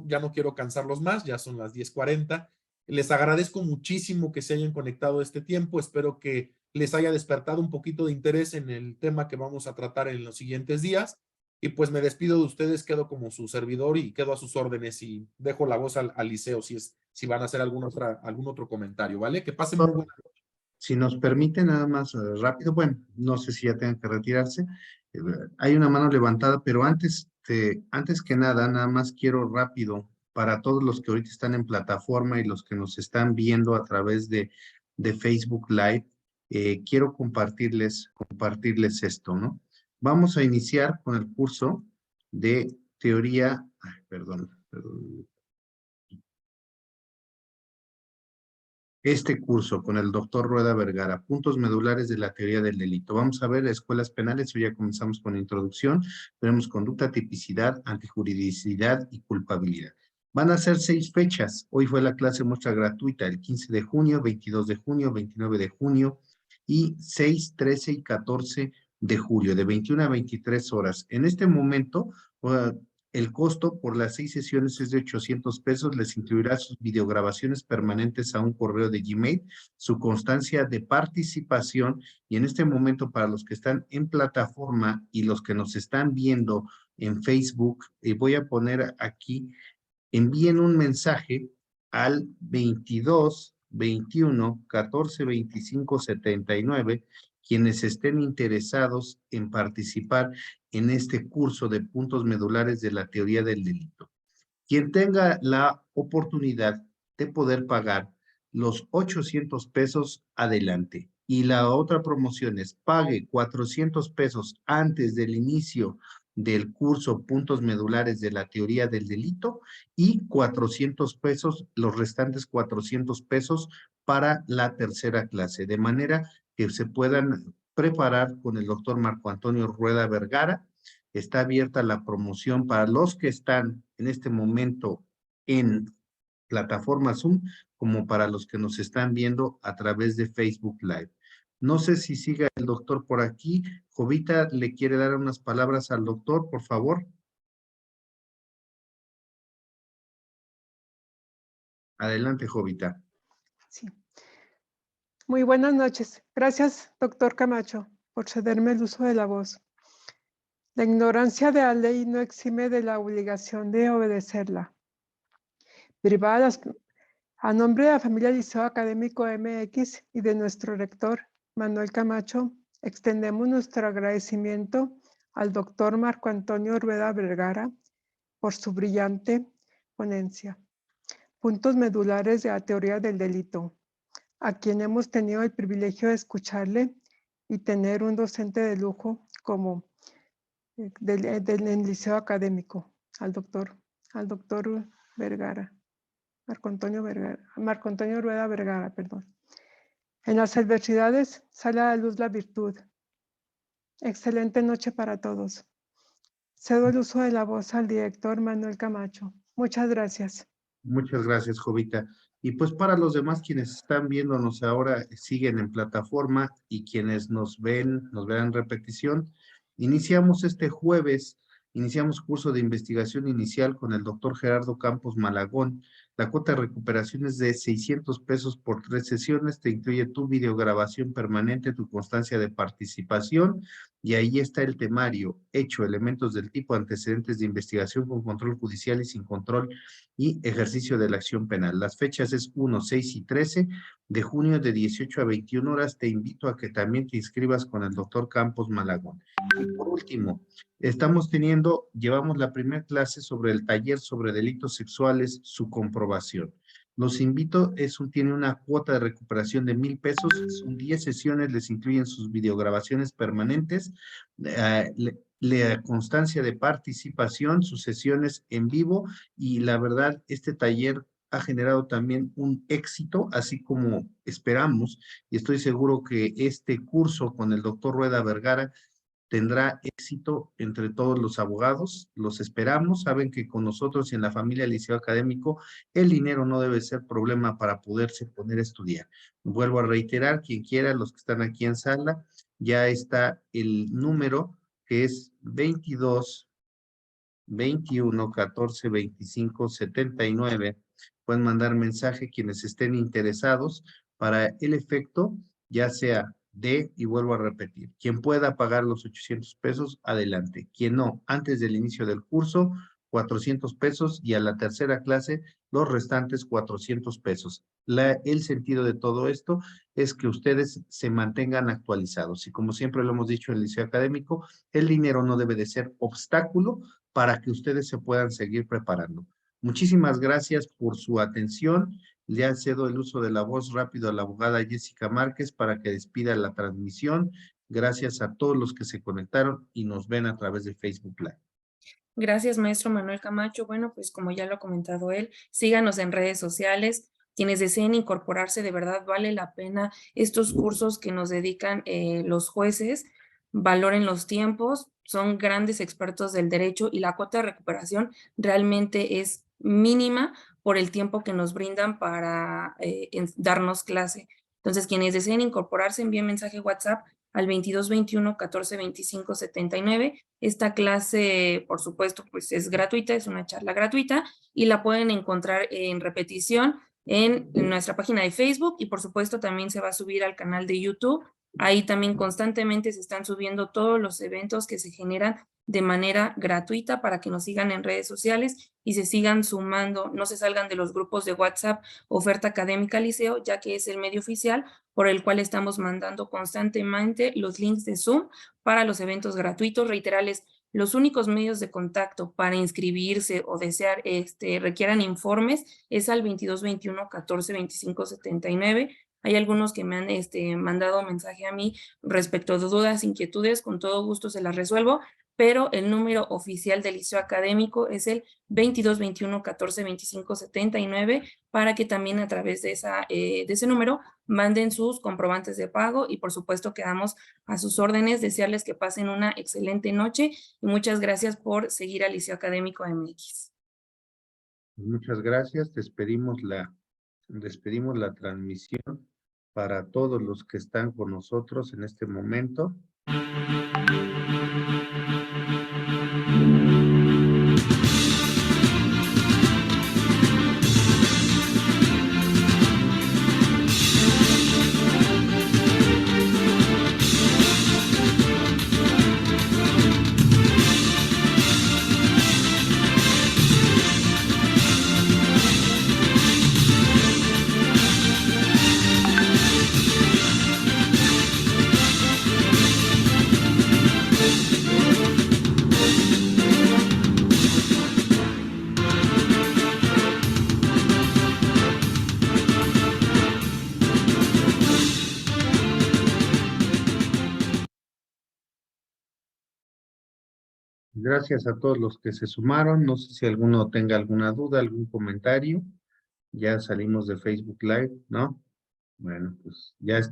ya no quiero cansarlos más, ya son las 10:40. Les agradezco muchísimo que se hayan conectado este tiempo. Espero que les haya despertado un poquito de interés en el tema que vamos a tratar en los siguientes días. Y pues me despido de ustedes, quedo como su servidor y quedo a sus órdenes y dejo la voz al liceo si van a hacer algún otro comentario, ¿vale? Que pasen muy buena noche. Si nos permite nada más rápido, bueno, no sé si ya tengan que retirarse. Hay una mano levantada, pero antes que nada más quiero rápido para todos los que ahorita están en plataforma y los que nos están viendo a través de Facebook Live, quiero compartirles esto, ¿no? Vamos a iniciar con el curso de teoría, perdón. Este curso con el doctor Rueda Vergara, puntos medulares de la teoría del delito. Vamos a ver escuelas penales, hoy ya comenzamos con la introducción, veremos conducta, tipicidad, antijuridicidad y culpabilidad. Van a ser 6 fechas, hoy fue la clase muestra gratuita, el 15 de junio, 22 de junio, 29 de junio y 6, 13 y 14 de julio, de 21 a 23 horas. En este momento, el costo por las 6 sesiones es de 800 pesos, les incluirá sus videograbaciones permanentes a un correo de Gmail, su constancia de participación y en este momento para los que están en plataforma y los que nos están viendo en Facebook, voy a poner aquí, envíen un mensaje al 22 21 14 25 79 quienes estén interesados en participar en este curso de puntos medulares de la teoría del delito. Quien tenga la oportunidad de poder pagar los 800 pesos, adelante. Y la otra promoción es pague 400 pesos antes del inicio del curso Puntos Medulares de la Teoría del Delito y 400 pesos, los restantes 400 pesos para la tercera clase, de manera que se puedan preparar con el doctor Marco Antonio Rueda Vergara. Está abierta la promoción para los que están en este momento en plataforma Zoom, como para los que nos están viendo a través de Facebook Live. No sé si siga el doctor por aquí. Jovita, ¿le quiere dar unas palabras al doctor, por favor? Adelante, Jovita. Sí. Muy buenas noches. Gracias, doctor Camacho, por cederme el uso de la voz. La ignorancia de la ley no exime de la obligación de obedecerla. Privadas, a nombre de la familia Liceo Académico MX y de nuestro rector, Manuel Camacho, extendemos nuestro agradecimiento al doctor Marco Antonio Rueda Vergara por su brillante ponencia. Puntos medulares de la teoría del delito, a quien hemos tenido el privilegio de escucharle y tener un docente de lujo como del Liceo Académico, al doctor Vergara, Marco Antonio Rueda Vergara, perdón. En las adversidades sale a la luz la virtud. Excelente noche para todos. Cedo el uso de la voz al director Manuel Camacho. Muchas gracias. Muchas gracias, Jovita. Y pues para los demás quienes están viéndonos ahora, siguen en plataforma y quienes nos verán en repetición, iniciamos este jueves, iniciamos curso de investigación inicial con el doctor Gerardo Campos Malagón. La cuota de recuperación es de 600 pesos por 3 sesiones, te incluye tu videograbación permanente, tu constancia de participación y ahí está el temario, hecho, elementos del tipo, antecedentes de investigación con control judicial y sin control y ejercicio de la acción penal. Las fechas es 1, 6 y 13 de junio de 18 a 21 horas. Te invito a que también te inscribas con el doctor Campos Malagón. Y por último, llevamos la primera clase sobre el taller sobre delitos sexuales, su comprobación. Los invito, tiene una cuota de recuperación de 1,000 pesos, son 10 sesiones, les incluyen sus videograbaciones permanentes, la constancia de participación, sus sesiones en vivo y la verdad, este taller ha generado también un éxito, así como esperamos, y estoy seguro que este curso con el doctor Rueda Vergara tendrá éxito entre todos los abogados, los esperamos, saben que con nosotros y en la familia Liceo Académico el dinero no debe ser problema para poderse poner a estudiar. Vuelvo a reiterar, quien quiera, los que están aquí en sala, ya está el número que es 22 21 14 25 79. Pueden mandar mensaje quienes estén interesados para el efecto, ya sea y vuelvo a repetir, quien pueda pagar los 800 pesos, adelante. Quien no, antes del inicio del curso, 400 pesos y a la tercera clase, los restantes 400 pesos. El sentido de todo esto es que ustedes se mantengan actualizados y como siempre lo hemos dicho en el Liceo Académico, el dinero no debe de ser obstáculo para que ustedes se puedan seguir preparando. Muchísimas gracias por su atención Le cedo el uso de la voz rápido a la abogada Jessica Márquez para que despida la transmisión. Gracias a todos los que se conectaron y nos ven a través de Facebook Live. Gracias, maestro Manuel Camacho. Bueno, pues como ya lo ha comentado él, síganos en redes sociales. Quienes deseen incorporarse, de verdad vale la pena estos cursos que nos dedican los jueces. Valoren los tiempos, son grandes expertos del derecho y la cuota de recuperación realmente es mínima por el tiempo que nos brindan para darnos clase. Entonces, quienes deseen incorporarse, envíen mensaje WhatsApp al 2221 14 25 79. Esta clase, por supuesto, pues es gratuita, es una charla gratuita y la pueden encontrar en repetición en nuestra página de Facebook y por supuesto también se va a subir al canal de YouTube. Ahí también constantemente se están subiendo todos los eventos que se generan de manera gratuita para que nos sigan en redes sociales y se sigan sumando, no se salgan de los grupos de WhatsApp Oferta Académica Liceo, ya que es el medio oficial por el cual estamos mandando constantemente los links de Zoom para los eventos gratuitos. Reiterarles, los únicos medios de contacto para inscribirse o desear requieran informes es al 2221 14 25 79. Hay algunos que me han mandado mensaje a mí respecto a dudas, inquietudes, con todo gusto se las resuelvo, pero el número oficial del liceo académico es el 2221 14 25 79 para que también a través de ese número manden sus comprobantes de pago y por supuesto quedamos a sus órdenes. Desearles que pasen una excelente noche y muchas gracias por seguir al Liceo Académico MX. Muchas gracias. Despedimos la transmisión para todos los que están con nosotros en este momento. Gracias a todos los que se sumaron. No sé si alguno tenga alguna duda, algún comentario. Ya salimos de Facebook Live, ¿no? Bueno, pues ya está.